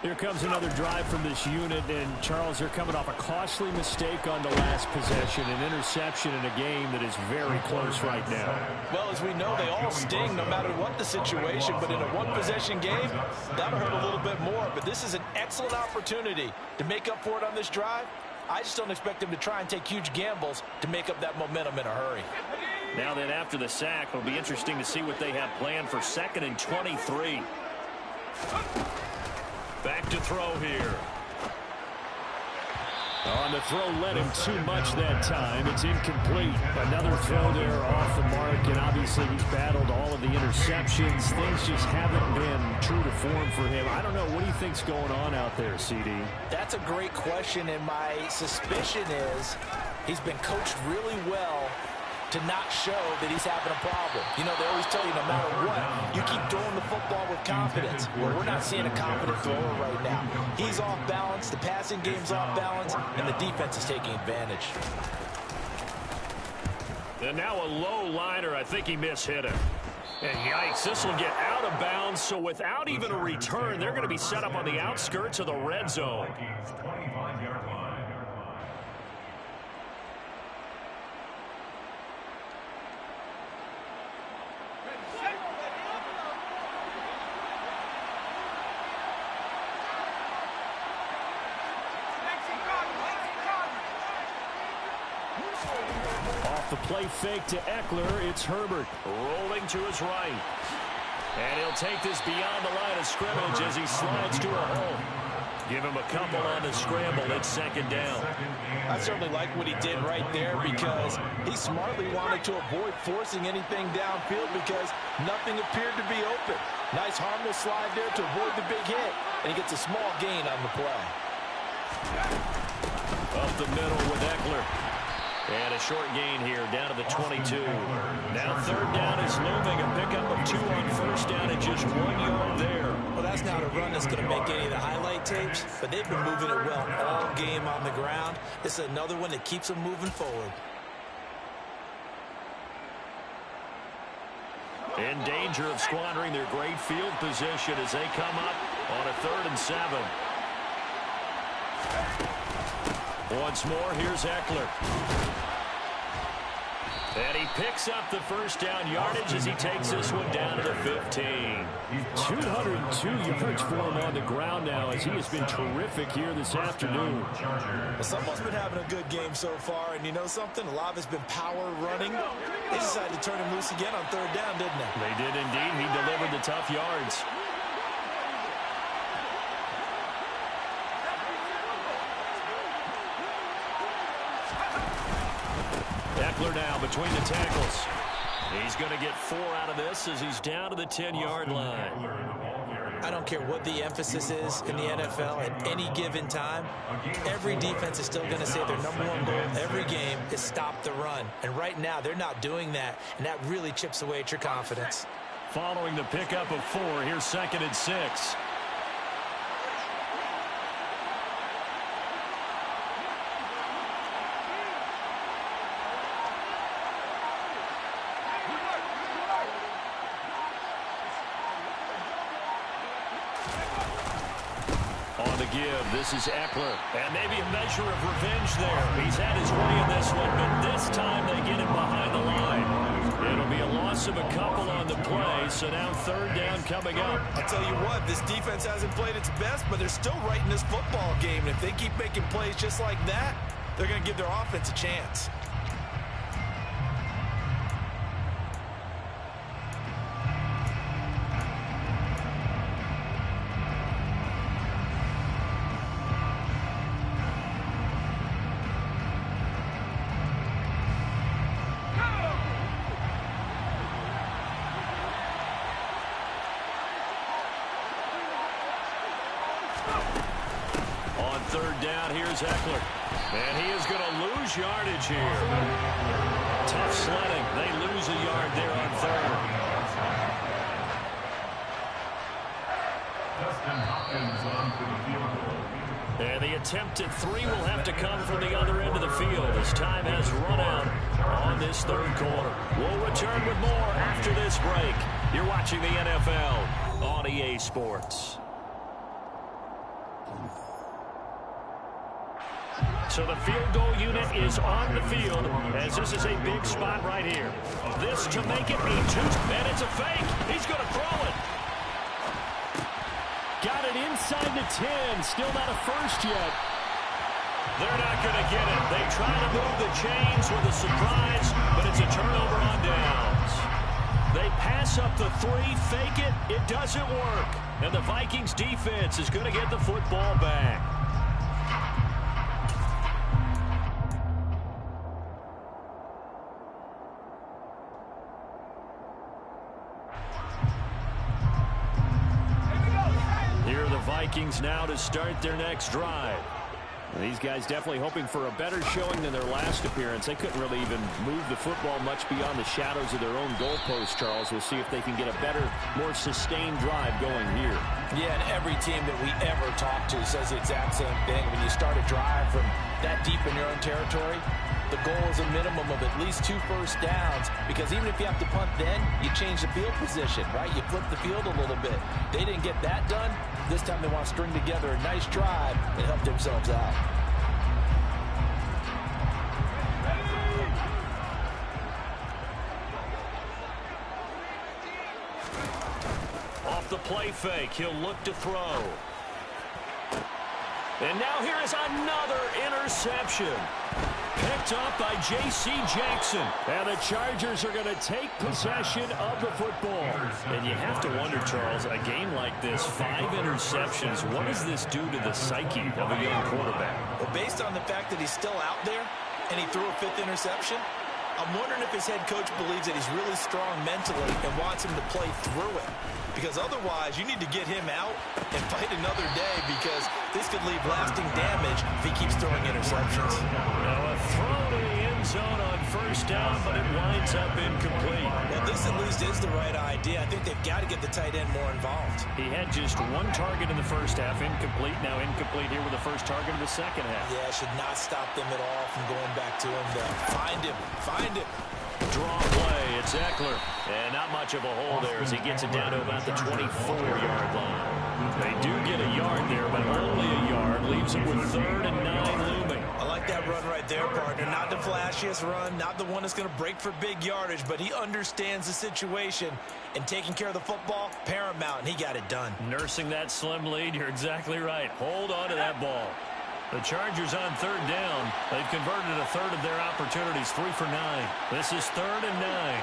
Here comes another drive from this unit, and Charles, they're coming off a costly mistake on the last possession, an interception in a game that is very close right now. Well, as we know, they all sting no matter what the situation, but in a one-possession game, that'll hurt a little bit more. But this is an excellent opportunity to make up for it on this drive. I just don't expect them to try and take huge gambles to make up that momentum in a hurry. Now then, after the sack, it'll be interesting to see what they have planned for 2nd and 23. Back to throw here. On the throw, led him too much that time. It's incomplete. Another throw there off the mark, and obviously he's battled all of the interceptions. Things just haven't been true to form for him. I don't know. What do you think's going on out there, CD? That's a great question, and my suspicion is he's been coached really well to not show that he's having a problem. You know, they always tell you no matter what, you keep throwing the football with confidence. Well, we're not seeing a confident thrower right now. He's off balance, the passing game's off balance, and the defense is taking advantage. And now a low liner. I think he mishit him. And yikes, this will get out of bounds. So without even a return, they're going to be set up on the outskirts of the red zone. Vikings 25-yard line. Off the play fake to Eckler, it's Herbert. Rolling to his right. And he'll take this beyond the line of scrimmage as he slides to a hole. Give him a couple on the scramble. It's 2nd down. I certainly like what he did right there because he smartly wanted to avoid forcing anything downfield because nothing appeared to be open. Nice harmless slide there to avoid the big hit, and he gets a small gain on the play. Up the middle with Eckler. And a short gain here, down to the 22. Now 3rd down is looming. A pickup of 2 on 1st down and just 1 yard there. Well, that's not a run that's going to make any of the highlight tapes, but they've been moving it well all game on the ground. This is another one that keeps them moving forward. In danger of squandering their great field position as they come up on a 3rd and 7. Once more, here's Eckler. And he picks up the 1st down yardage as he takes this one down to the 15. 202 yards for him on the ground now as he has been terrific here this afternoon. Well, someone's been having a good game so far, and you know something? A lot of it's been power running. They decided to turn him loose again on 3rd down, didn't they? They did indeed. He delivered the tough yards. Eckler now between the tackles. He's going to get 4 out of this as he's down to the 10-yard line. I don't care what the emphasis is in the NFL at any given time. Every defense is still going to say their #1 goal every game is stop the run. And right now, they're not doing that, and that really chips away at your confidence. Following the pickup of 4, here's 2nd and 6. On the give, this is Eckler. And maybe a measure of revenge there. He's had his way in this one, but this time they get him behind the line. It'll be a loss of a couple on the play, so now 3rd down coming up. I'll tell you what, this defense hasn't played its best, but they're still right in this football game. And if they keep making plays just like that, they're going to give their offense a chance. third down. Here's Eckler. And he is going to lose yardage here. Tough sledding. They lose a yard there on third. And the attempt at 3 will have to come from the other end of the field as time has run out on this third quarter. We'll return with more after this break. You're watching the NFL on EA Sports. So the field goal unit is on the field as this is a big spot right here. This to make it a 2, and it's a fake. He's going to throw it. Got it inside the 10. Still not a first yet. They're not going to get it. They try to move the chains with a surprise, but it's a turnover on downs. They pass up the 3, fake it. It doesn't work. And the Vikings defense is going to get the football back. Vikings now to start their next drive. These guys definitely hoping for a better showing than their last appearance. They couldn't really even move the football much beyond the shadows of their own goalpost, Charles. We'll see if they can get a better, more sustained drive going here. Yeah, and every team that we ever talk to says the exact same thing. When you start a drive from that deep in your own territory, the goal is a minimum of at least 2 first downs, because even if you have to punt then, you change the field position, right? You flip the field a little bit. They didn't get that done. This time they want to string together a nice drive and help themselves out. Off the play fake, he'll look to throw. And now here is another interception. Picked up by J.C. Jackson. And the Chargers are going to take possession of the football. And you have to wonder, Charles, a game like this, 5 interceptions, what does this do to the psyche of a young quarterback? Well, based on the fact that he's still out there and he threw a 5th interception, I'm wondering if his head coach believes that he's really strong mentally and wants him to play through it. Because otherwise, you need to get him out and fight another day, because this could leave lasting damage if he keeps throwing interceptions. Now a throw to the end zone on first down, but it winds up incomplete. Well, this at least is the right idea. I think they've got to get the tight end more involved. He had just 1 target in the first half, incomplete. Now incomplete here with the first target of the second half. Yeah, should not stop them at all from going back to him, though. Find him. Find him. Draw play, it's Eckler. And not much of a hole there as he gets it down to about the 24-yard line. They do get a yard there, but only a yard. Leaves it with 3rd and 9 looming. I like that run right there, partner. Not the flashiest run, not the one that's going to break for big yardage, but he understands the situation, and taking care of the football, paramount, and he got it done. Nursing that slim lead, you're exactly right. Hold on to that ball. The Chargers on 3rd down. They've converted a 1/3 of their opportunities, 3 for 9. This is 3rd and 9.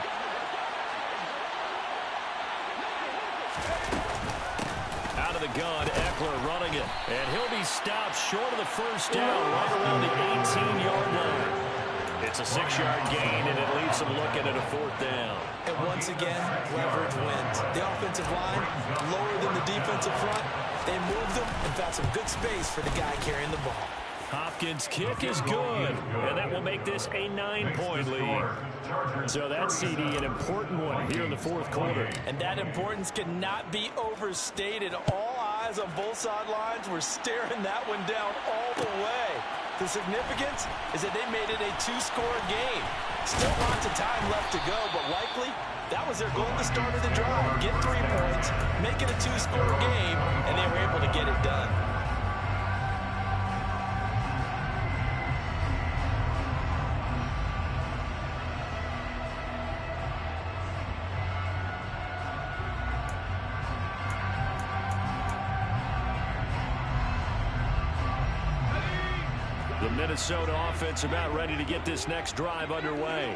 Out of the gun, Eckler running it. And he'll be stopped short of the first down, right around the 18-yard line. It's a 6-yard gain, and it leaves them looking at a 4th down. And once again, leverage wins. The offensive line, lower than the defensive front. They moved them and found some good space for the guy carrying the ball. Hopkins' kick is good, and that will make this a 9-point lead. So that CD, an important one here in the 4th quarter. And that importance cannot be overstated. All eyes on both sidelines were staring that one down all the way. The significance is that they made it a 2-score game. Still lots of time left to go, but likely that was their goal at the start of the drive. Get 3 points, make it a 2-score game, and they were able to get it done. The Minnesota offense about ready to get this next drive underway.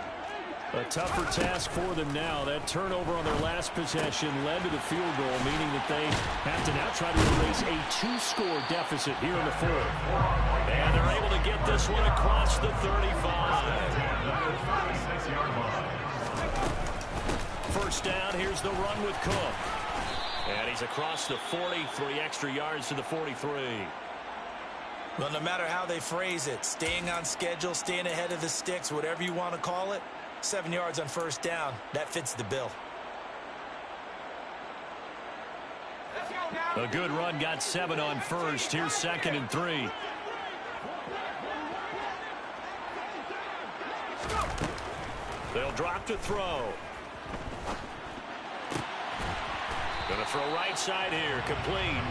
A tougher task for them now. That turnover on their last possession led to the field goal, meaning that they have to now try to erase a 2-score deficit here in the 4th. And they're able to get this one across the 35. First down, here's the run with Cook. And he's across the 40, 3 extra yards to the 43. Well, no matter how they phrase it, staying on schedule, staying ahead of the sticks, whatever you want to call it, 7 yards on first down, that fits the bill. A good run got 7 on first. Here's 2nd and 3. They'll drop to throw. Going to throw right side here, complete.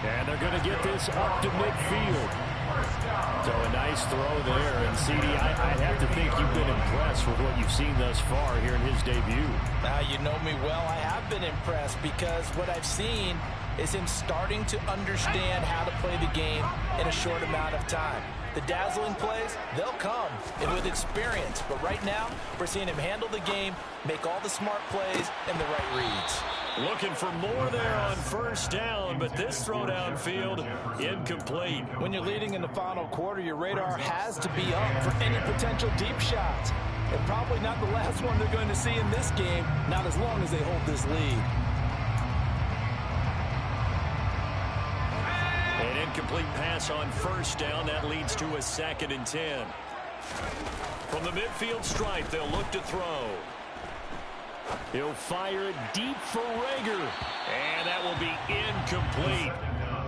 And they're going to get this up to midfield. So a nice throw there. And, CD, I have to think you've been impressed with what you've seen thus far here in his debut. Now, you know me well. I have been impressed because what I've seen is him starting to understand how to play the game in a short amount of time. The dazzling plays, they'll come, and with experience. But right now, we're seeing him handle the game, make all the smart plays, and the right reads. Looking for more there on first down, but this throw downfield incomplete. When you're leading in the final quarter, your radar has to be up for any potential deep shots. And probably not the last one they're going to see in this game, not as long as they hold this lead. An incomplete pass on first down. That leads to a 2nd and 10. From the midfield stripe, they'll look to throw. He'll fire it deep for Rager. And that will be incomplete.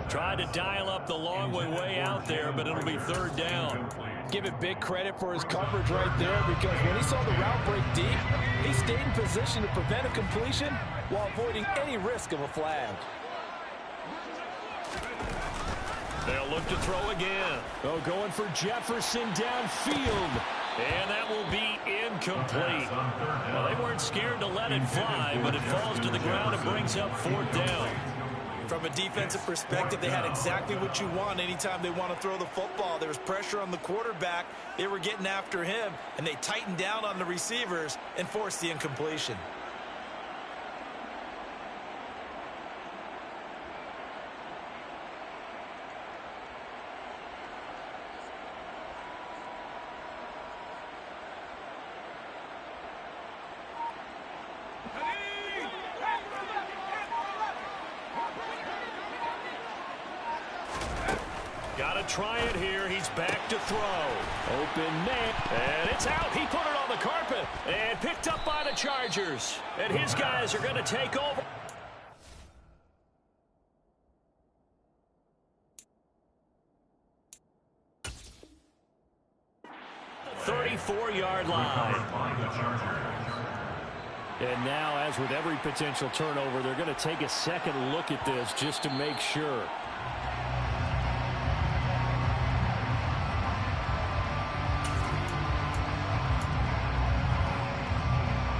Tried to dial up the long way out there, but it'll be 3rd down. Give it big credit for his coverage right there, because when he saw the route break deep, he stayed in position to prevent a completion while avoiding any risk of a flag. They'll look to throw again. Oh, going for Jefferson downfield. And that will be incomplete. Well, they weren't scared to let it fly, but it falls to the ground and brings up 4th down. From a defensive perspective, they had exactly what you want anytime they want to throw the football. There was pressure on the quarterback. They were getting after him, and they tightened down on the receivers and forced the incompletion. Got to try it here. He's back to throw. Open man. And it's out. He put it on the carpet. And picked up by the Chargers. And his guys are going to take over. 34-yard line. And now, as with every potential turnover, they're going to take a second look at this just to make sure.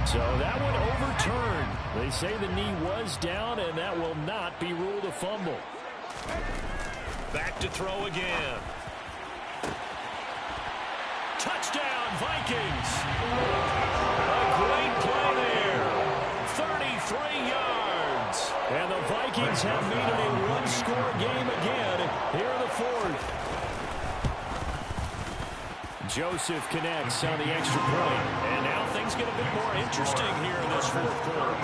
So that one overturned. They say the knee was down, and that will not be ruled a fumble. Back to throw again. Touchdown, Vikings. A great play there. 33 yards. And the Vikings have made it a one-score game again here in the 4th. Joseph connects on the extra point. And now things get a bit more interesting here in this 4th quarter.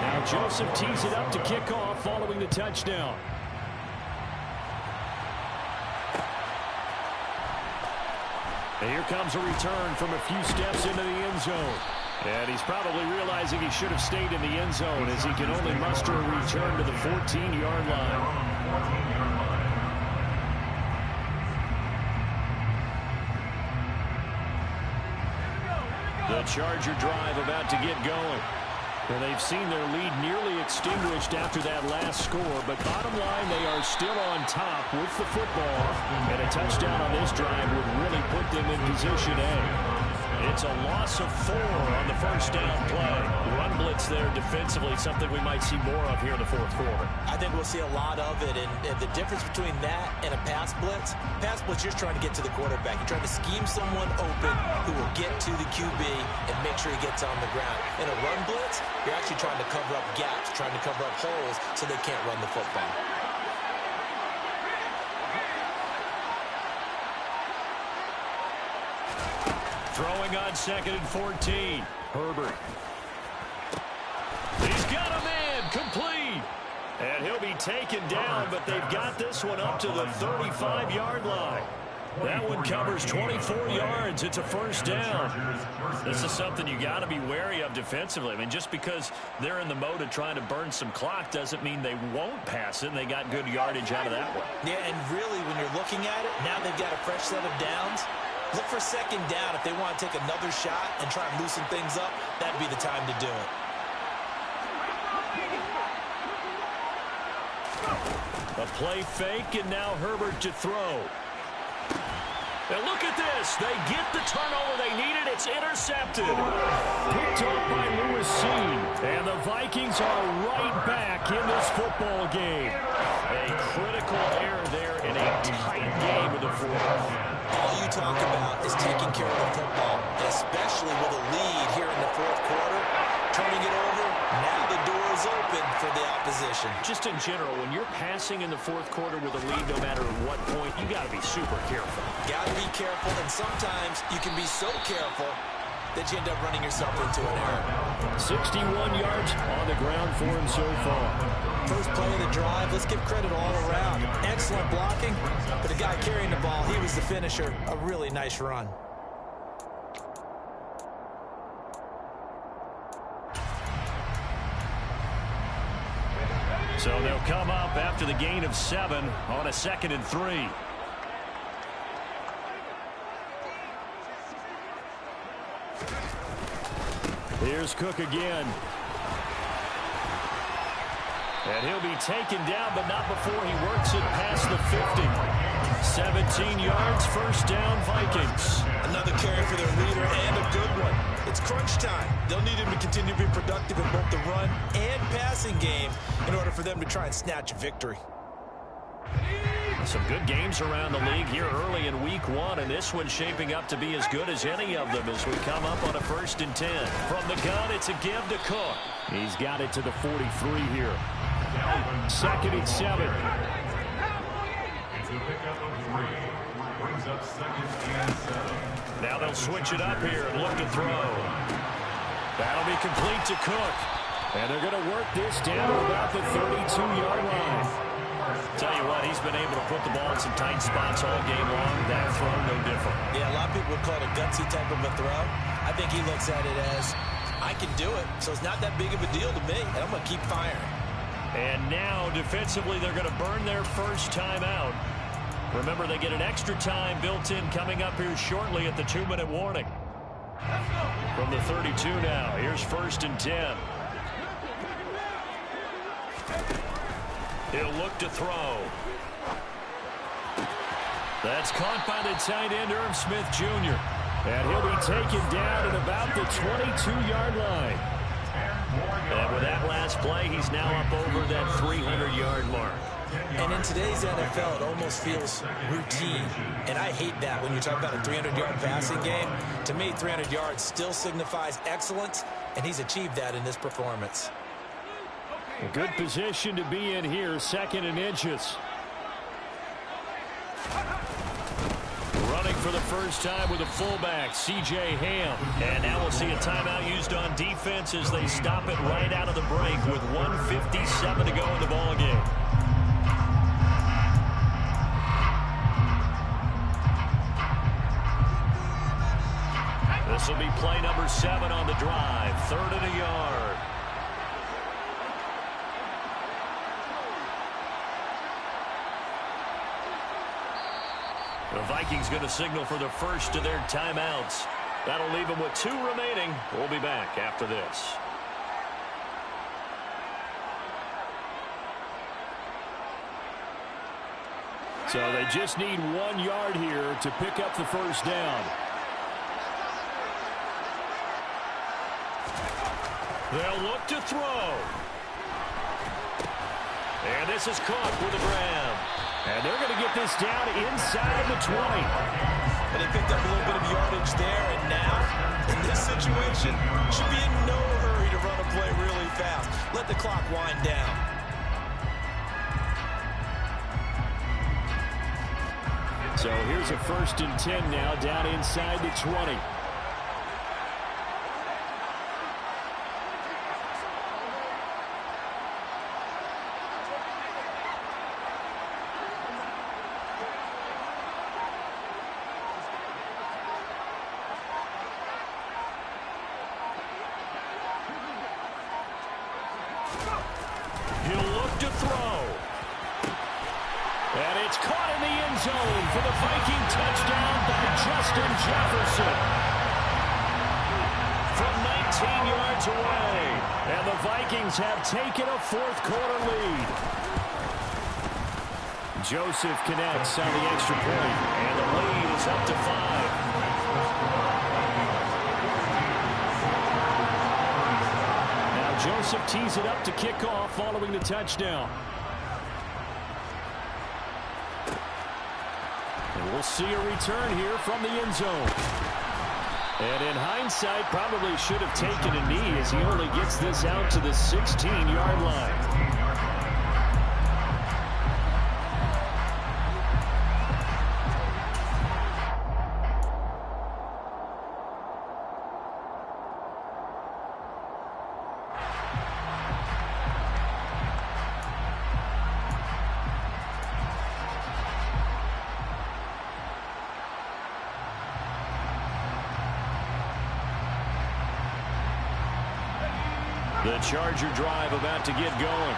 Now Joseph tees it up to kick off following the touchdown. And here comes a return from a few steps into the end zone. And he's probably realizing he should have stayed in the end zone as he can only muster a return to the 14-yard line. The Charger drive about to get going. Well, they've seen their lead nearly extinguished after that last score, but bottom line, they are still on top with the football, and a touchdown on this drive would really put them in position A. It's a loss of 4 on the first down play. Run blitz there defensively, something we might see more of here in the 4th quarter. I think we'll see a lot of it, and the difference between that and a pass blitz, you're just trying to get to the quarterback. You're trying to scheme someone open who will get to the QB and make sure he gets on the ground. In a run blitz, you're actually trying to cover up gaps, trying to cover up holes so they can't run the football. Throwing on 2nd and 14. Herbert. He's got a man complete. And he'll taken down, but they've got this one up to the 35-yard line. That one covers 24 yards. It's a first down. This is something you got to be wary of defensively. I mean, just because they're in the mode of trying to burn some clock doesn't mean they won't pass it, and they got good yardage out of that one. Yeah, and really, when you're looking at it, now they've got a fresh set of downs. Look for second down. If they want to take another shot and try and loosen things up, that'd be the time to do it. A play fake, and now Herbert to throw. And look at this. They get the turnover they needed. It's intercepted. Picked off by Lewis Seen. And the Vikings are right back in this football game. A critical error there in a tight game in the fourth. All you talk about is taking care of the football, especially with a lead here in the fourth quarter. Turning it over, now the door is open for the opposition. Just in general, when you're passing in the fourth quarter with a lead, no matter at what point, you got to be super careful. Got to be careful, and sometimes you can be so careful that you end up running yourself into an error. 61 yards on the ground for him so far. First play of the drive, let's give credit all around. Excellent blocking, but the guy carrying the ball, he was the finisher. A really nice run. So they'll come up after the gain of 7 on a 2nd and 3. Here's Cook again. And he'll be taken down, but not before he works it past the 50. 17 yards, first down, Vikings. Another carry for their leader, and a good one. It's crunch time. They'll need him to continue to be productive in both the run and passing game in order for them to try and snatch a victory. Some good games around the league here early in week 1, and this one's shaping up to be as good as any of them as we come up on a 1st and 10. From the gun, it's a give to Cook. He's got it to the 43 here. 2nd and 7. It's a pickup of 3. Brings up 2nd and 7. Now they'll switch it up here and look to throw. That'll be complete to Cook. And they're going to work this down to about the 32-yard line. Tell you what, he's been able to put the ball in some tight spots all game long. That throw, no different. Yeah, a lot of people would call it a gutsy type of a throw. I think he looks at it as, I can do it, so it's not that big of a deal to me, and I'm going to keep firing. And now, defensively, they're going to burn their first time out. Remember, they get an extra time built in coming up here shortly at the 2-minute warning. From the 32 now, here's 1st and 10. He'll look to throw. That's caught by the tight end, Irv Smith Jr. And he'll be taken down at about the 22-yard line. And with that last play, he's now up over that 300-yard mark. And in today's NFL, it almost feels routine. And I hate that when you talk about a 300-yard passing game. To me, 300 yards still signifies excellence, and he's achieved that in this performance. A good position to be in here, 2nd and inches. Running for the first time with a fullback, C.J. Ham. And now we'll see a timeout used on defense as they stop it right out of the break with 1:57 to go in the ball game. This will be play number 7 on the drive. 3rd and a yard. The Vikings going to signal for the first of their timeouts. That'll leave them with 2 remaining. We'll be back after this. So they just need 1 yard here to pick up the first down. They'll look to throw. And this is Cook with a grab. And they're going to get this down inside the 20. And they picked up a little bit of yardage there, and now, in this situation, should be in no hurry to run a play really fast. Let the clock wind down. So here's a 1st and 10 now, down inside the 20. to throw. And it's caught in the end zone for the Viking touchdown by Justin Jefferson. From 19 yards away. And the Vikings have taken a fourth-quarter lead. Joseph connects on the extra point, and the lead is up to 5. Now Joseph tees it up to kick off following the touchdown. And we'll see a return here from the end zone. And in hindsight, probably should have taken a knee as he only gets this out to the 16-yard line. The Charger drive about to get going.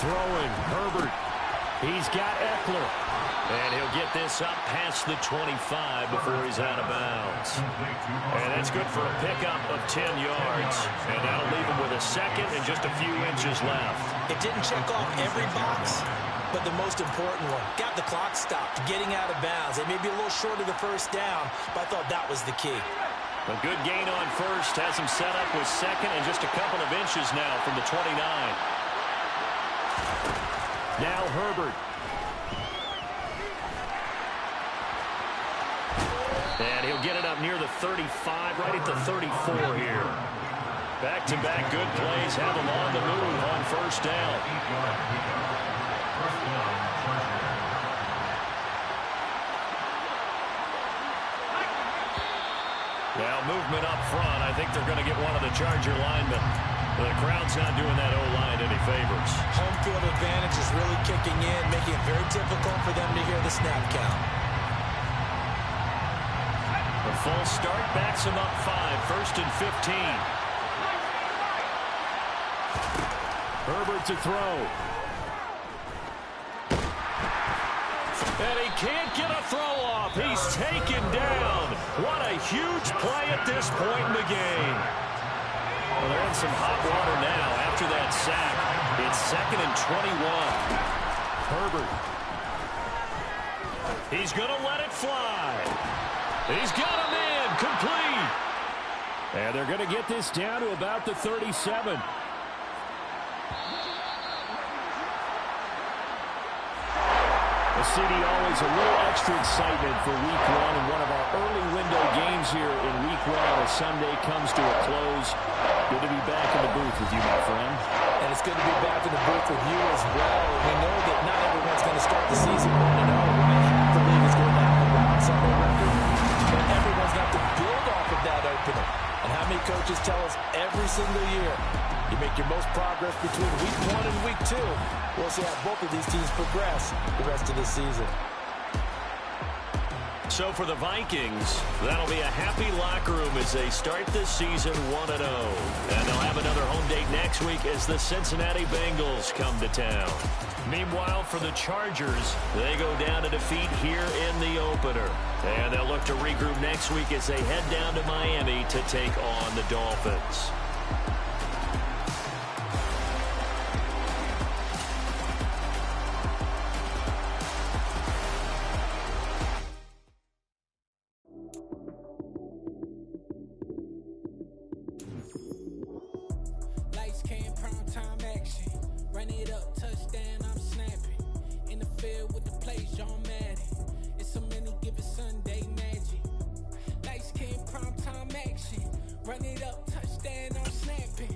Throwing, Herbert. He's got Eckler. And he'll get this up past the 25 before he's out of bounds. And that's good for a pickup of 10 yards. And that'll leave him with a second and just a few inches left. It didn't check off every box, but the most important one. Got the clock stopped, getting out of bounds. It may be a little short of the first down, but I thought that was the key. A good gain on first has him set up with second and just a couple of inches now from the 29. Now Herbert. And he'll get it up near the 35, right at the 34 here. Back-to-back good plays have him on the move on first down. Now movement up front. I think they're going to get one of the Charger linemen. The crowd's not doing that O-line any favors. Home field advantage is really kicking in, making it very difficult for them to hear the snap count. The full start backs him up 5, first and 15. Herbert to throw. And he can't get a throw off. He's taken down. What a huge play at this point in the game. Well, they're in some hot water now after that sack. It's second and 21. Herbert. He's going to let it fly. He's got him in. Complete. And they're going to get this down to about the 37. City always a little extra excitement for week one and one of our early window games here in week one as Sunday comes to a close. Good to be back in the booth with you, my friend. And it's good to be back in the booth with you as well. We know that not everyone's going to start the season 1-0. Half the league is going to have a wild Sunday record. But everyone's got to build off of that opener. And how many coaches tell us every single year, you make your most progress between week 1 and week 2. We'll see how both of these teams progress the rest of the season. So for the Vikings, that'll be a happy locker room as they start this season 1-0. And they'll have another home date next week as the Cincinnati Bengals come to town. Meanwhile, for the Chargers, they go down to defeat here in the opener. And they'll look to regroup next week as they head down to Miami to take on the Dolphins. Run it up, touchdown, I'm snapping.